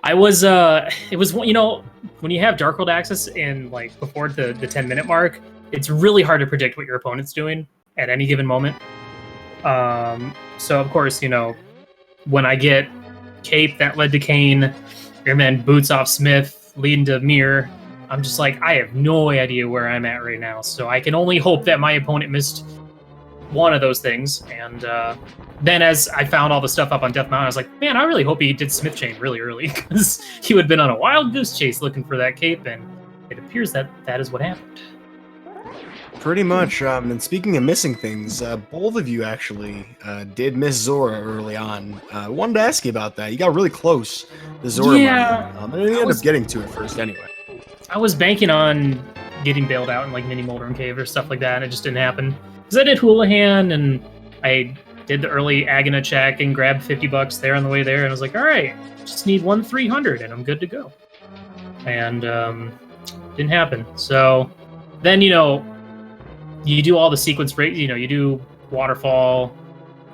I was it was, you know, when you have Dark World access in like before the 10-minute mark, it's really hard to predict what your opponent's doing at any given moment. So of course, you know, when I get Cape that led to Kane, and then boots off Smith leading to Mir, I'm just like, I have no idea where I'm at right now. So I can only hope that my opponent missed one of those things. And then as I found all the stuff up on Death Mountain, I was like, man, I really hope he did Smith Chain really early, because he would have been on a wild goose chase looking for that Cape, and it appears that that is what happened. Pretty much. And speaking of missing things, both of you actually did miss Zora early on. I wanted to ask you about that. You got really close to Zora. Yeah, and you ended up getting to it first anyway. I was banking on getting bailed out in like Mini Moldering Cave or stuff like that, and it just didn't happen. Because I did Houlihan, and I did the early Agana check and grabbed $50 there on the way there, and I was like, all right, just need 300 and I'm good to go. And didn't happen. So then, you know, you do all the sequence break, you know, you do waterfall,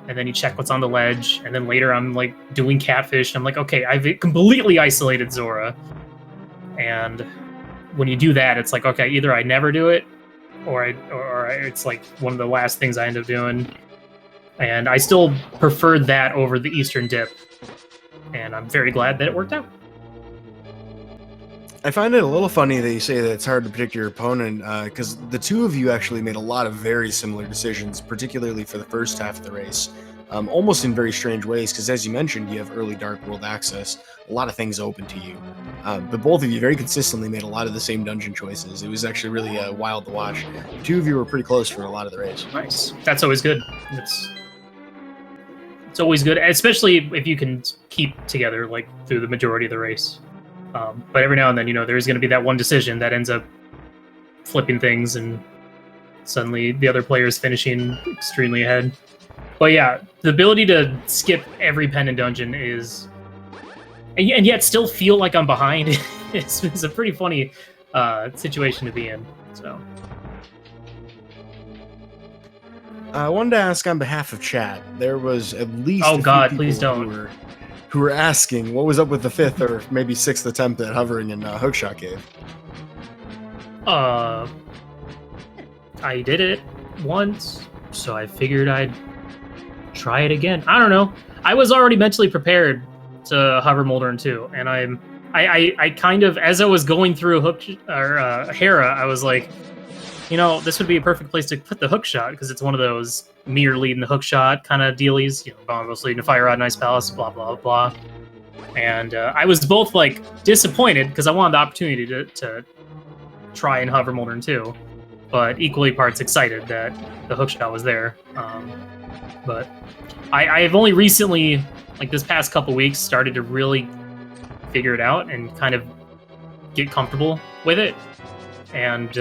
and then you check what's on the ledge, and then later I'm like doing catfish, and I'm like, okay, I've completely isolated Zora. And when you do that, it's like, okay, either I never do it, or it's like one of the last things I end up doing. And I still preferred that over the Eastern Dip, and I'm very glad that it worked out. I find it a little funny that you say that it's hard to predict your opponent, because the two of you actually made a lot of very similar decisions, particularly for the first half of the race, almost in very strange ways, because as you mentioned, you have early Dark World access, a lot of things open to you. But both of you very consistently made a lot of the same dungeon choices. It was actually really wild to watch. The two of you were pretty close for a lot of the race. Nice. That's always good. It's always good, especially if you can keep together like through the majority of the race. But every now and then, you know, there's going to be that one decision that ends up flipping things, and suddenly the other player is finishing extremely ahead. But yeah, the ability to skip every pen and dungeon is, and yet still feel like I'm behind, it's a pretty funny situation to be in. So. I wanted to ask on behalf of chat. There was at least oh a few god, people please don't. Who were asking what was up with the 5th or maybe 6th attempt at hovering in Hookshot Cave. I did it once, so I figured I'd try it again. I don't know. I was already mentally prepared to hover Moldern 2, and I kind of, as I was going through Hera, I was like, you know, this would be a perfect place to put the hook shot, because it's one of those Mir leading the hook shot kind of dealies, you know, Bombos leading the Fire Rod, Nice Palace, blah, blah, blah. And I was both, like, disappointed, because I wanted the opportunity to try and hover Moldern 2, but equally parts excited that the hook shot was there. But I've only recently, like this past couple weeks, started to really figure it out and kind of get comfortable with it. And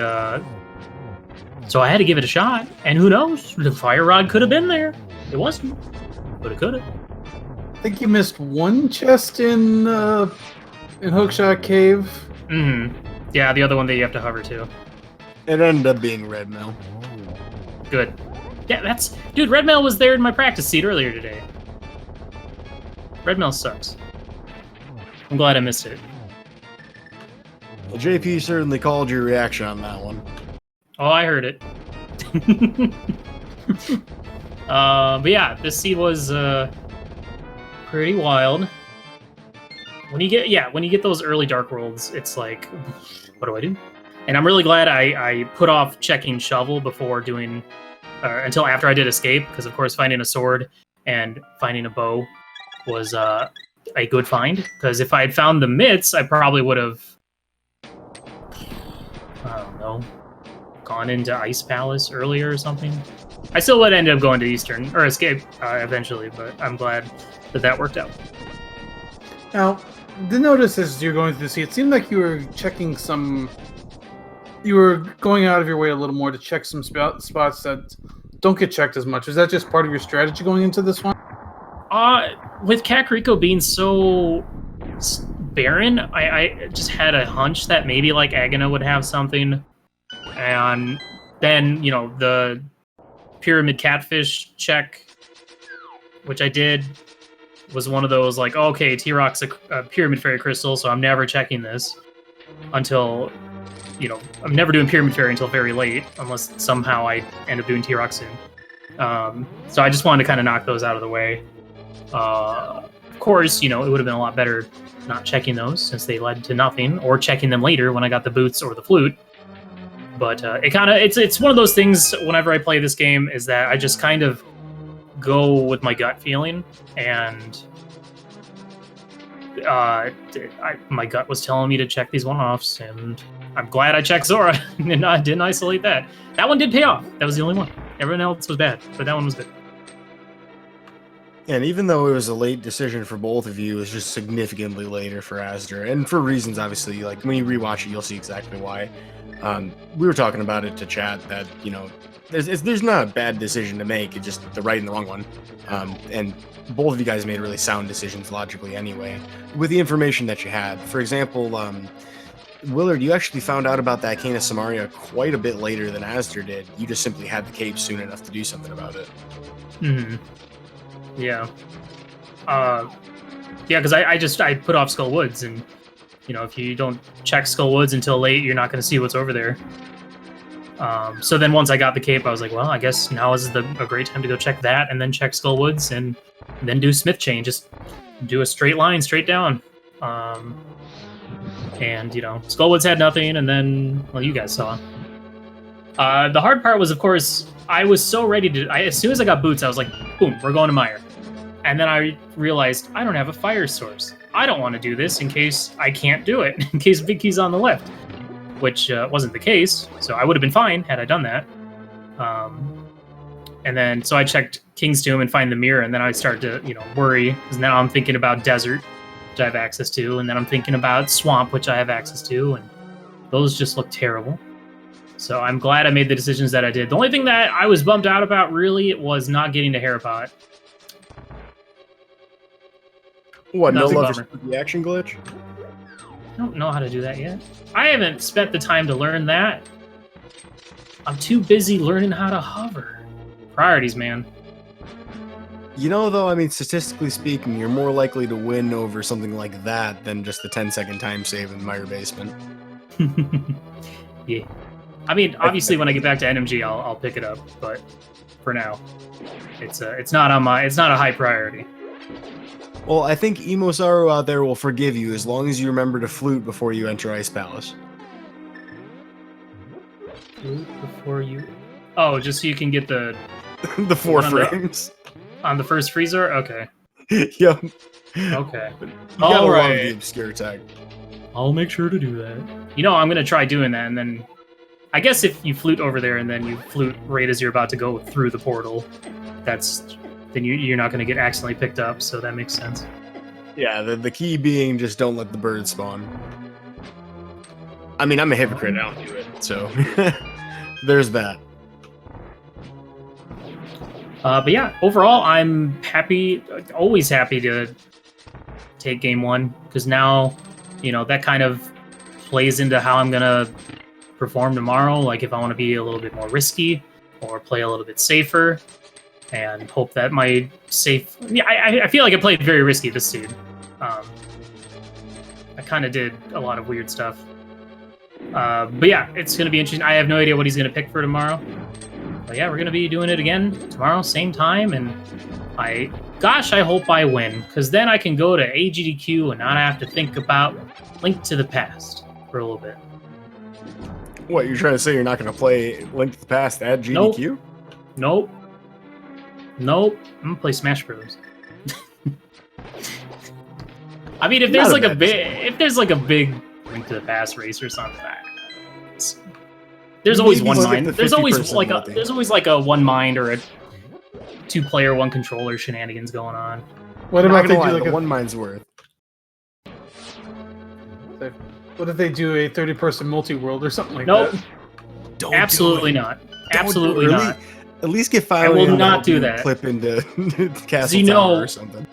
so I had to give it a shot, and who knows? The Fire Rod could have been there. It wasn't, but it could have. I think you missed one chest in in Hookshot Cave. Yeah, the other one that you have to hover to. It ended up being Red Mail. Good. Yeah, dude, Red Mail was there in my practice seat earlier today. Red Mail sucks. I'm glad I missed it. Well, JP certainly called your reaction on that one. Oh, I heard it. But yeah, this seed was pretty wild. When you get those early Dark Worlds, it's like, what do I do? And I'm really glad I put off checking Shovel before doing until after I did Escape, because of course finding a sword and finding a bow was a good find. Because if I had found the mitts, I probably would have, I don't know, gone into Ice Palace earlier or something. I still would end up going to Eastern or Escape eventually, but I'm glad that worked out. Now, the notice as you're going through the sea, it seemed like you were checking some. You were going out of your way a little more to check some spots that don't get checked as much. Is that just part of your strategy going into this one? With Kakariko being so barren, I just had a hunch that maybe like Agana would have something, and then the Pyramid Catfish check, which I did, was one of those like, okay, T-Rock's a Pyramid Fairy Crystal, so I'm never checking this until. I'm never doing Pyramid Fairy until very late, unless somehow I end up doing T-Rock soon. So I just wanted to kind of knock those out of the way. Of course, it would have been a lot better not checking those since they led to nothing, or checking them later when I got the boots or the flute. But it's one of those things whenever I play this game is that I just kind of go with my gut feeling, and my gut was telling me to check these one-offs, and I'm glad I checked Zora and I didn't isolate that. That one did pay off. That was the only one. Everyone else was bad, but that one was good. And even though it was a late decision for both of you, it was just significantly later for Azder, and for reasons obviously, like when you rewatch it, you'll see exactly why. We were talking about it to chat that there's not a bad decision to make, it's just the right and the wrong one. And both of you guys made really sound decisions logically anyway, with the information that you had. For example, Willard, you actually found out about that Canis Samaria quite a bit later than Azder did. You just simply had the cape soon enough to do something about it. Yeah. Because I put off Skull Woods, and if you don't check Skull Woods until late, you're not going to see what's over there. So then once I got the cape, I was like, well, I guess now is a great time to go check that, and then check Skull Woods, and then do Smith Chain. Just do a straight line, straight down. And Skull Woods had nothing, and then, well, you guys saw. The hard part was, of course, I was so ready to. As soon as I got boots, I was like, boom, we're going to Mire. And then I realized I don't have a fire source. I don't want to do this in case I can't do it, in case Vicky's on the left, which wasn't the case. So I would have been fine had I done that. And then, so I checked King's Tomb and find the mirror, and then I started to, worry, because now I'm thinking about Desert, which I have access to, and then I'm thinking about Swamp, which I have access to, and those just look terrible. So I'm glad I made the decisions that I did. The only thing that I was bummed out about, really, was not getting to Harapot. What, no That's a love bummer. for the action glitch? I don't know how to do that yet. I haven't spent the time to learn that. I'm too busy learning how to hover. Priorities, man. Though, I mean, statistically speaking, you're more likely to win over something like that than just the 10-second time save in Mire Basement. Yeah. I mean, obviously, when I get back to NMG, I'll pick it up. But for now, it's not a high priority. Well, I think Imosaru out there will forgive you as long as you remember to flute before you enter Ice Palace. Flute before you. Oh, just so you can get the the 4 frames. On the first freezer? Okay. Yep. Okay. You gotta All love right. the obscure tag. I'll make sure to do that. I'm gonna try doing that, and then I guess if you flute over there and then you flute right as you're about to go through the portal, then you're not gonna get accidentally picked up. So that makes sense. Yeah, the key being just don't let the bird spawn. I mean, I'm a hypocrite. I don't do it, so there's that. But yeah, overall, I'm happy, always happy to take game 1, because now you know, that kind of plays into how I'm gonna perform tomorrow. Like if I want to be a little bit more risky or play a little bit safer, and hope that my safe. Yeah, I feel like I played very risky this seed. I kind of did a lot of weird stuff. But yeah, it's gonna be interesting. I have no idea what he's gonna pick for tomorrow. But yeah, we're gonna be doing it again tomorrow, same time, and I hope I win, because then I can go to AGDQ and not have to think about Link to the Past for a little bit. What, you're trying to say you're not going to play Link to the Past at GDQ? Nope. I'm gonna play Smash Bros. I mean, if there's like a big Link to the Past race or something, there's always one mind. There's always like a one mind or a 2-player, 1 controller shenanigans going on. What about they do like one mind's worth? What if they do a 30-person multi-world or something like nope. that? Nope. Absolutely not. Absolutely not. At least get I will not do that. Clip into Castle Tower or something.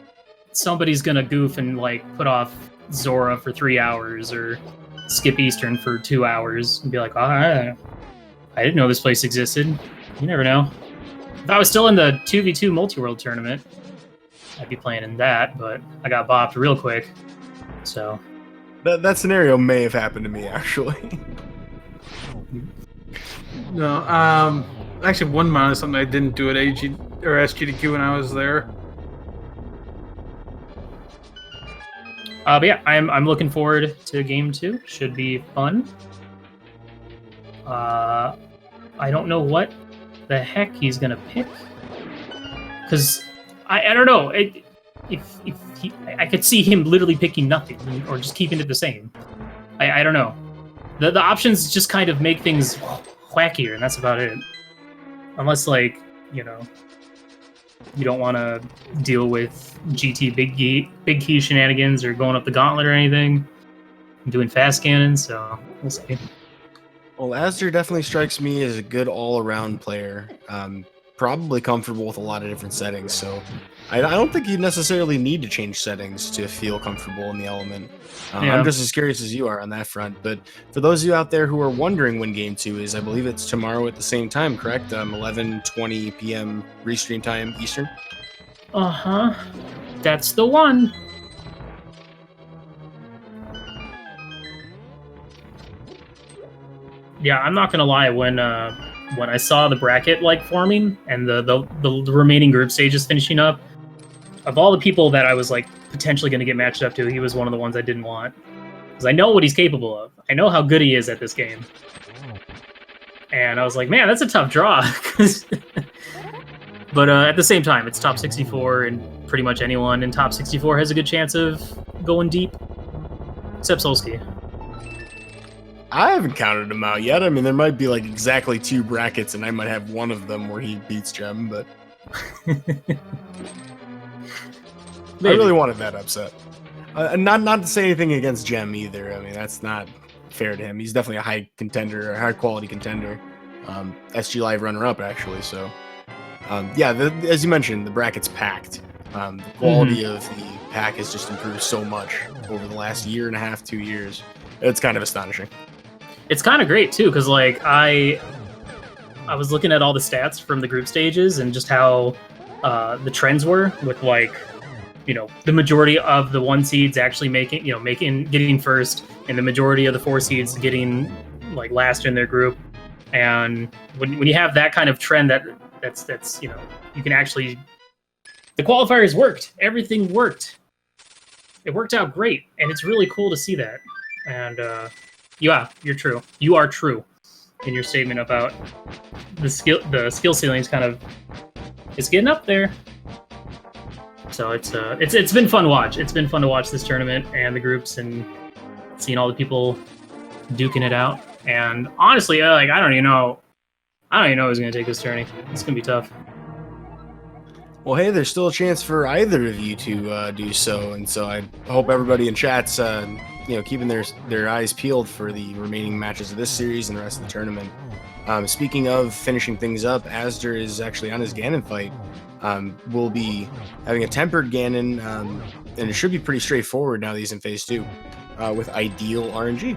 Somebody's gonna goof and like put off Zora for 3 hours or skip Eastern for 2 hours and be like, I didn't know this place existed. You never know. If I was still in the 2v2 multi-world tournament, I'd be playing in that, but I got bopped real quick. So that scenario may have happened to me, actually. No, actually, one mind is something I didn't do at AG or SGDQ when I was there. But yeah, I'm looking forward to game 2. Should be fun. I don't know what the heck he's gonna pick, because I don't know. I could see him literally picking nothing or just keeping it the same. I don't know. The options just kind of make things wackier, and that's about it. Unless, like, you know, you don't want to deal with GT big key shenanigans or going up the gauntlet or anything. I'm doing fast cannons, so we'll see. Well, azder definitely strikes me as a good all-around player. Probably comfortable with a lot of different settings, so I don't think you necessarily need to change settings to feel comfortable in the element. Yeah. I'm just as curious as you are on that front, but for those of you out there who are wondering when Game 2 is, I believe it's tomorrow at the same time, correct? 11:20 p.m. restream time Eastern? Uh-huh. That's the one. Yeah, I'm not gonna lie, when I saw the bracket like forming and the remaining group stages finishing up, of all the people that I was like potentially going to get matched up to, he was one of the ones I didn't want, because I know what he's capable of. I know how good he is at this game, and I was like, man, that's a tough draw. But at the same time, it's top 64, and pretty much anyone in top 64 has a good chance of going deep, except Solsky. I haven't counted him out yet. I mean, there might be like exactly 2 brackets, and I might have one of them where he beats Gem, but I really wanted that upset. Not to say anything against Gem either. I mean, that's not fair to him. He's definitely a high contender, a high quality contender. SG Live runner-up, actually. So, yeah, as you mentioned, the bracket's packed. The quality of the pack has just improved so much over the last year and a half, 2 years. It's kind of astonishing. It's kind of great too, because like I was looking at all the stats from the group stages and just how the trends were with, like, you know, the majority of the 1 seeds actually getting first, and the majority of the 4 seeds getting like last in their group. And when you have that kind of trend, that's you know, you can actually, the qualifiers worked, everything worked. It worked out great, and it's really cool to see that. And yeah, you're true. You are true in your statement about the skill ceiling's kind of, it's getting up there. So it's been fun to watch. It's been fun to watch this tournament and the groups and seeing all the people duking it out. And honestly, like I don't even know who's gonna take this tourney. It's gonna be tough. Well, hey, there's still a chance for either of you to do so, and so I hope everybody in chat's keeping their eyes peeled for the remaining matches of this series and the rest of the tournament. Speaking of finishing things up, azder is actually on his Ganon fight. We'll be having a tempered Ganon, and it should be pretty straightforward now that he's in phase 2. with ideal RNG.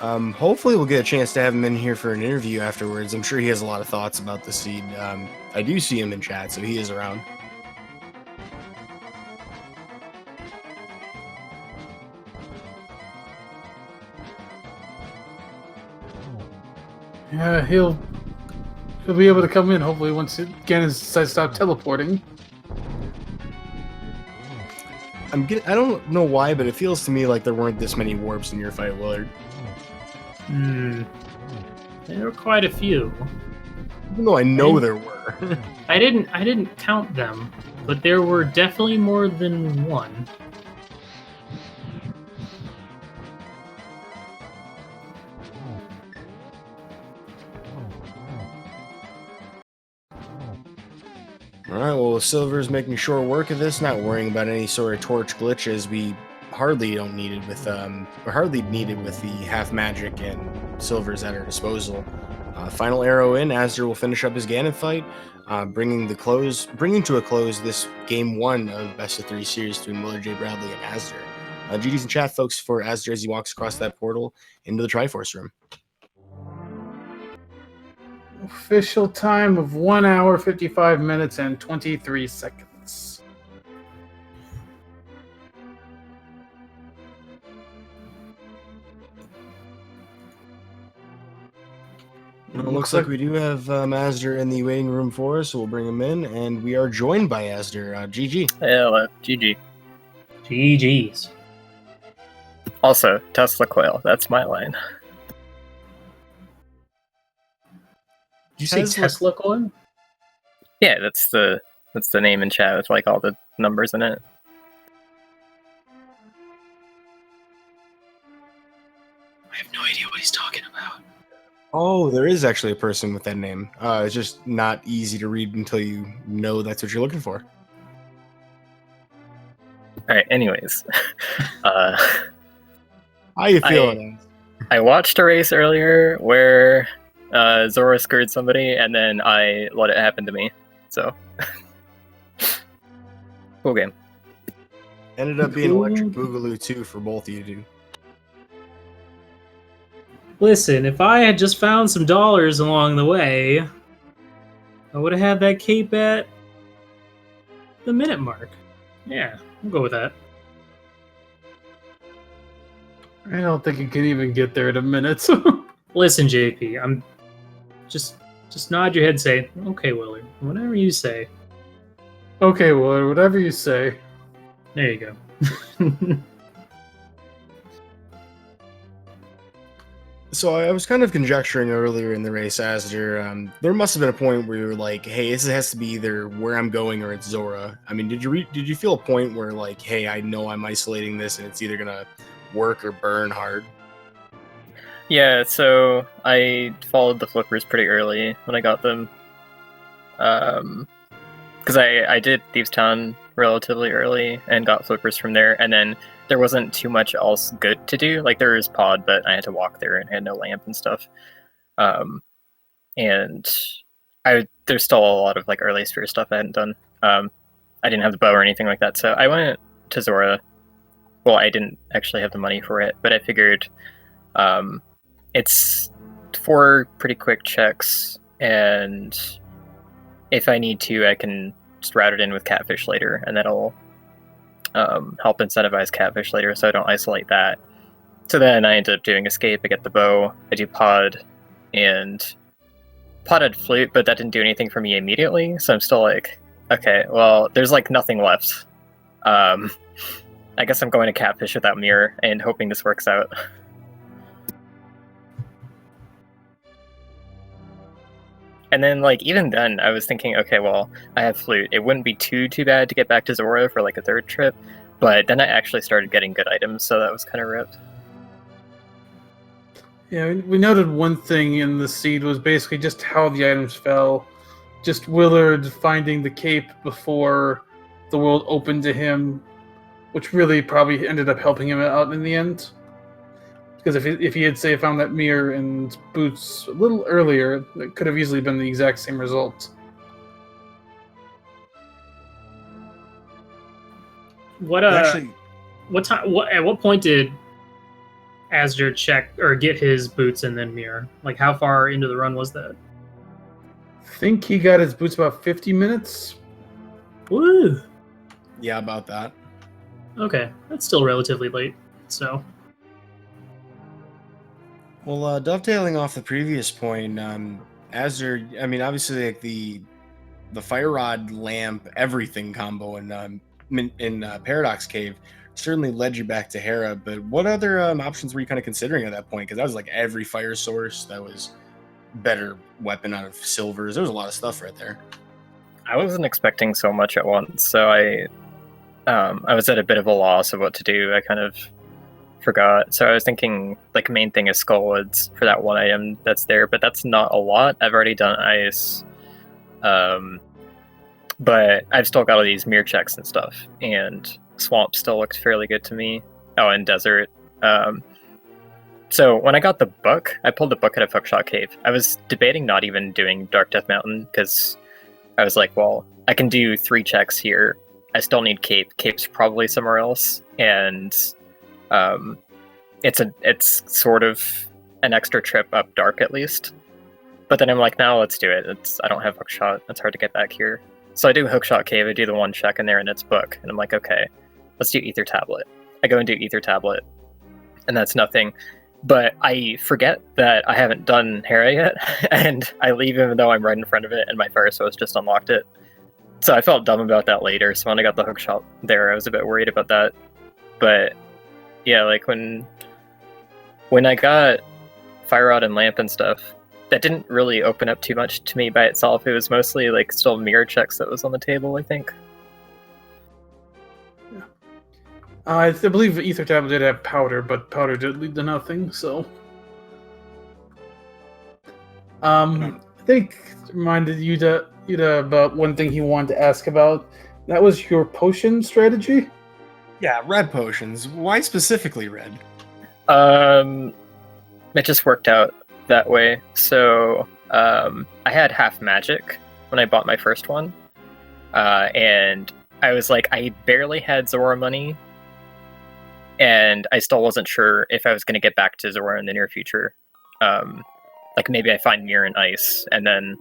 Hopefully we'll get a chance to have him in here for an interview afterwards. I'm sure he has a lot of thoughts about the seed. I do see him in chat, so he is around. Yeah, he'll be able to come in hopefully once Ganon decides to stop teleporting. I don't know why, but it feels to me like there weren't this many warps in your fight, Willard. There were quite a few. Even though I know there were. I didn't count them, but there were definitely more than one. Alright, well, Silver's making short work of this, not worrying about any sort of torch glitches we hardly don't need it with or hardly need it with the half magic and Silver's at our disposal. Final arrow in, azder will finish up his Ganon fight, bringing to a close this game 1 of best of 3 series between WillardJBradley and azder. GG's in chat, folks, for azder as he walks across that portal into the Triforce room. Official time of 1 hour, 55 minutes, and 23 seconds. Well, it looks like we do have azder in the waiting room for us, so we'll bring him in, and we are joined by azder. GG. Hello, GG. GG's. Also, Tesla coil. That's my line. Did you say Tesla coin? Yeah, that's the name in chat with like all the numbers in it. I have no idea what he's talking about. Oh, there is actually a person with that name. It's just not easy to read until you know that's what you're looking for. Alright, anyways. How you feeling? I watched a race earlier where Zora screwed somebody and then I let it happen to me. So cool game. Ended up being Electric Boogaloo 2 for both of you, dude. Listen, if I had just found some dollars along the way, I would have had that cape at the minute mark. Yeah, we'll go with that. I don't think you can even get there in a minute. Listen, JP, I'm just nod your head and say, okay, Willard, whatever you say. Okay, Willard, whatever you say. There you go. So I was kind of conjecturing earlier in the race, azder. There must have been a point where you were like, "Hey, this has to be either where I'm going or it's Zora." I mean, did you feel a point where like, "Hey, I know I'm isolating this, and it's either gonna work or burn hard"? Yeah, so I followed the flippers pretty early when I got them. Because I did Thieves Town relatively early and got flippers from there, and then there wasn't too much else good to do. Like, there was pod, but I had to walk there and had no lamp and stuff. And there's still a lot of like early spirit stuff I hadn't done. I didn't have the bow or anything like that, so I went to Zora. Well, I didn't actually have the money for it, but I figured it's 4 pretty quick checks, and if I need to, I can just route it in with Catfish later, and that'll help incentivize Catfish later, so I don't isolate that. So then I ended up doing Escape, I get the bow, I do Pod, and Pod had Flute, but that didn't do anything for me immediately, so I'm still like, okay, well, there's like nothing left. I guess I'm going to Catfish without Mirror, and hoping this works out. And then, like, even then, I was thinking, okay, well, I have Flute. It wouldn't be too bad to get back to Zora for, like, a 3rd trip. But then I actually started getting good items, so that was kind of ripped. Yeah, we noted one thing in the seed was basically just how the items fell. Just Willard finding the cape before the world opened to him, which really probably ended up helping him out in the end. Because if he had, say, found that mirror and boots a little earlier, it could have easily been the exact same result. What Actually, what time? At what point did Azder check or get his boots and then mirror? Like, how far into the run was that? I think he got his boots about 50 minutes. Woo. yeah, about that. Okay, that's still relatively late. So, Well, dovetailing off the previous point, Azure, I mean, obviously, like the fire rod, lamp, everything combo in Paradox Cave certainly led you back to Hera. But what other options were you kind of considering at that point? Because that was like every fire source that was better weapon out of silvers. There was a lot of stuff right there. I wasn't expecting so much at once, so I was at a bit of a loss of what to do. I kind of forgot. So I was thinking, like, main thing is Skullwoods for that one item that's there, but that's not a lot. I've already done ice, but I've still got all these mirror checks and stuff, and Swamp still looked fairly good to me. Oh, and Desert. So when I got the book, I pulled the book out of Hookshot Cave. I was debating not even doing Dark Death Mountain, because I was like, well, I can do 3 checks here. I still need Cape. Cape's probably somewhere else, and it's sort of an extra trip up Dark at least. But then I'm like, no, let's do it. I don't have Hookshot. It's hard to get back here. So I do Hookshot Cave. I do the 1 check in there, and it's book. And I'm like, okay, let's do Ether Tablet. I go and do Ether Tablet, and that's nothing. But I forget that I haven't done Hera yet, and I leave even though I'm right in front of it, and my fire source just unlocked it. So I felt dumb about that later. So when I got the hookshot there, I was a bit worried about that. But yeah, like when I got fire rod and lamp and stuff, that didn't really open up too much to me by itself. It was mostly like still mirror checks that was on the table, I think. I believe Ether Tablet did have powder, but powder did lead to nothing, so... I think it reminded Yuta about one thing he wanted to ask about. That was your potion strategy? Yeah, red potions. Why specifically red? It just worked out that way. So, I had half magic when I bought my first one. And I was like, I barely had Zora money. And I still wasn't sure if I was going to get back to Zora in the near future. Like maybe I find Mirror and Ice, and then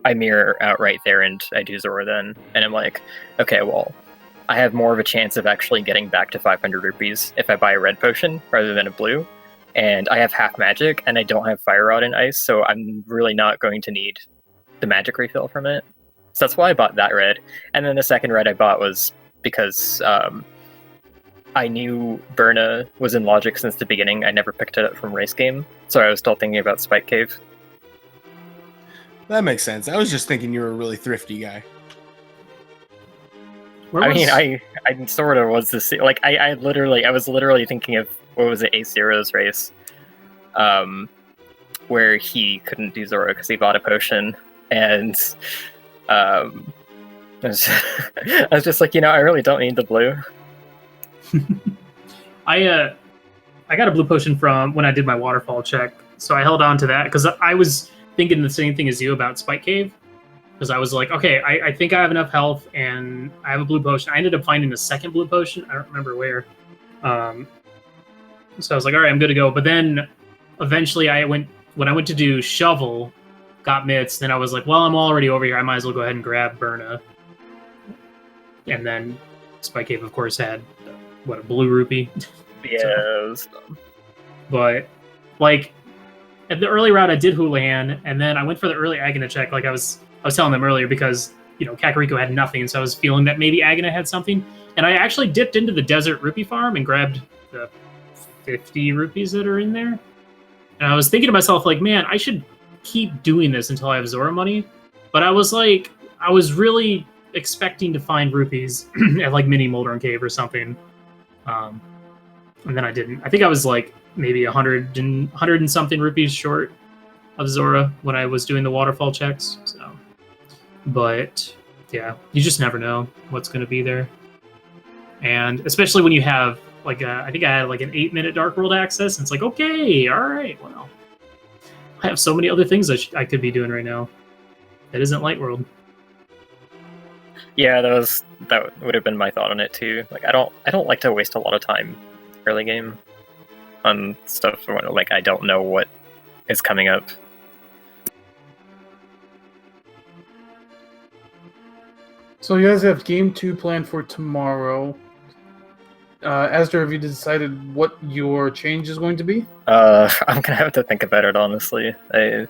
I mirror out right there, and I do Zora then. And I'm like, okay, well, I have more of a chance of actually getting back to 500 rupees if I buy a red potion rather than a blue. And I have half magic, and I don't have Fire Rod and Ice, so I'm really not going to need the magic refill from it. So that's why I bought that red. And then the second red I bought was because I knew Berna was in Logic since the beginning. I never picked it up from Race Game, so I was still thinking about Spike Cave. That makes sense. I was just thinking you were a really thrifty guy. I sort of was this, like, I was literally thinking of, what was it, Ace Zero's race, where he couldn't do Zora because he bought a potion, and I was just like, I really don't need the blue. I got a blue potion from when I did my waterfall check, so I held on to that because I was thinking the same thing as you about Spike Cave, because I was like, okay, I think I have enough health and I have a blue potion. I ended up finding a second blue potion. I don't remember where. So I was like, all right, I'm good to go. But then eventually when I went to do shovel, got mitts, then I was like, well, I'm already over here. I might as well go ahead and grab Berna. And then Spike Cave, of course, had a blue rupee. Yes. But like at the early route, I did Houlihan, and then I went for the early Agana check, like I was telling them earlier, because Kakariko had nothing, and so I was feeling that maybe Agana had something. And I actually dipped into the desert rupee farm and grabbed the 50 rupees that are in there. And I was thinking to myself, like, man, I should keep doing this until I have Zora money. But I was really expecting to find rupees at like mini Moldorn Cave or something. And then I didn't. I think I was like maybe 100 and something rupees short of Zora when I was doing the waterfall checks. So, but yeah, you just never know what's going to be there. And especially when you have like I think I had like an 8-minute Dark World access, and it's like, okay, all right, well, I have so many other things I could be doing right now that isn't Light World. Yeah, that would have been my thought on it too. Like I don't like to waste a lot of time early game on stuff where, like I don't know what is coming up. So you guys have game 2 planned for tomorrow. Azder, have you decided what your change is going to be? I'm gonna have to think about it honestly. I'm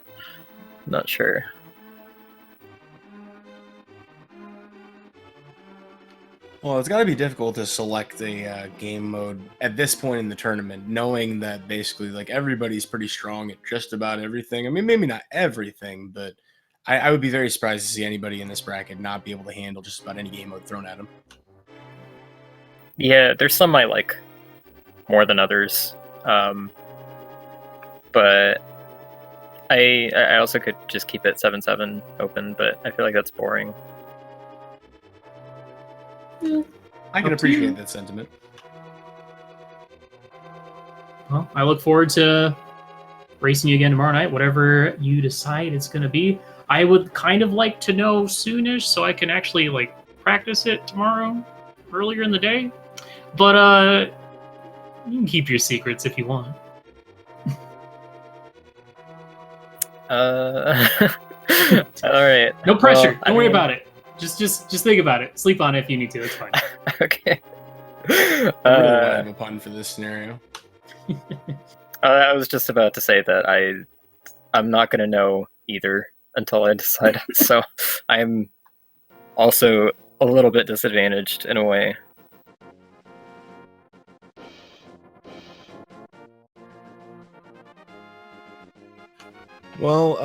not sure. Well, it's got to be difficult to select a game mode at this point in the tournament, knowing that basically like everybody's pretty strong at just about everything. I mean, maybe not everything, but I would be very surprised to see anybody in this bracket not be able to handle just about any game mode thrown at them. Yeah, there's some I like more than others, but I also could just keep it 7-7 open, but I feel like that's boring. I can Up to you. appreciate that sentiment. Well, I look forward to racing you again tomorrow night, whatever you decide it's going to be. I would kind of like to know soonish so I can actually like practice it tomorrow earlier in the day. But you can keep your secrets if you want. All right. No pressure. Well, Don't worry about it. Just think about it. Sleep on it if you need to. It's fine. Okay. I really want to have a pun for this scenario. I was just about to say that I'm not gonna know either until I decide. So I'm also a little bit disadvantaged in a way. Well,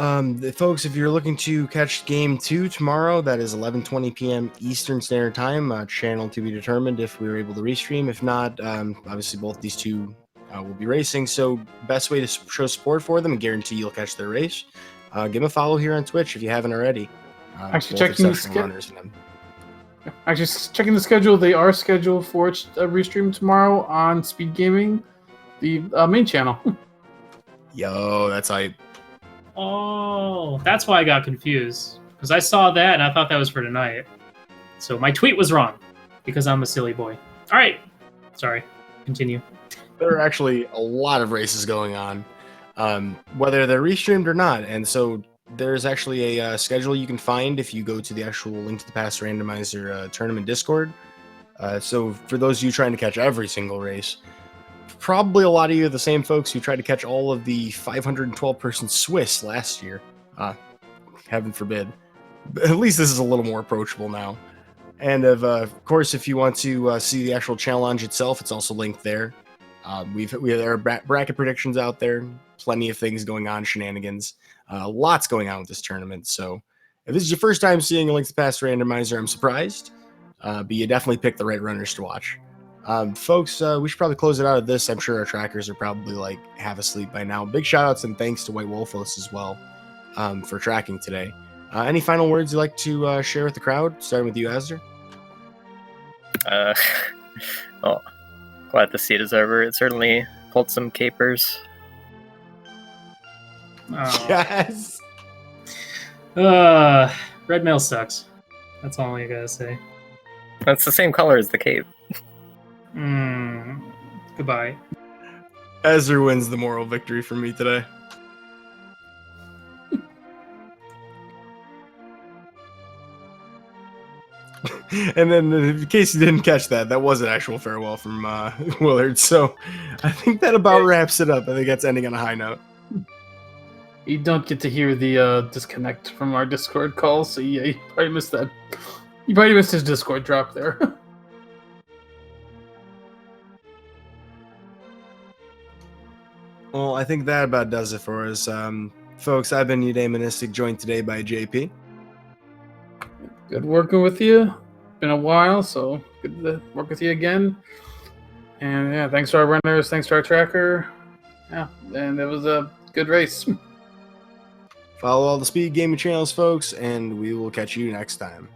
folks, if you're looking to catch game 2 tomorrow, that is 11:20 p.m. Eastern Standard Time. Channel to be determined if we were able to restream. If not, obviously both these two will be racing. So, best way to show support for them and guarantee you'll catch their race. Give them a follow here on Twitch if you haven't already. Actually, Both checking the exceptional runners in them. Actually, checking the schedule, they are scheduled for a restream tomorrow on Speed Gaming, the main channel. Yo, that's hype. Oh, that's why I got confused. Because I saw that and I thought that was for tonight. So my tweet was wrong. Because I'm a silly boy. Alright. Sorry. Continue. There are actually a lot of races going on, whether they're restreamed or not. And so there's actually a schedule you can find if you go to the actual Link to the Past Randomizer tournament Discord. So for those of you trying to catch every single race, probably a lot of you are the same folks who tried to catch all of the 512-person Swiss last year. Heaven forbid. But at least this is a little more approachable now. And of course, if you want to see the actual challenge itself, it's also linked there. There are bracket predictions out there, plenty of things going on, shenanigans, lots going on with this tournament. So if this is your first time seeing a Link to the Past Randomizer, I'm surprised, but you definitely picked the right runners to watch. Folks, we should probably close it out of this. I'm sure our trackers are probably like half asleep by now. Big shout outs and thanks to White Wolfos as well for tracking today. Any final words you'd like to share with the crowd, starting with you, Azder? Well, glad to see it is over. It certainly pulled some capers. Oh. Yes. Red mail sucks. That's all I gotta say. That's the same color as the cape. Goodbye. Azder wins the moral victory for me today. And then, in case you didn't catch that, that was an actual farewell from Willard. So I think that about wraps it up. I think that's ending on a high note. You don't get to hear the disconnect from our Discord call, so yeah, you probably missed that. You probably missed his Discord drop there. Well, I think that about does it for us. Folks, I've been Eudaimonistic, joined today by JP. Good working with you. Been a while, so good to work with you again. And yeah, thanks to our runners, thanks to our tracker. Yeah, and it was a good race. Follow all the Speed Gaming channels, folks, and we will catch you next time.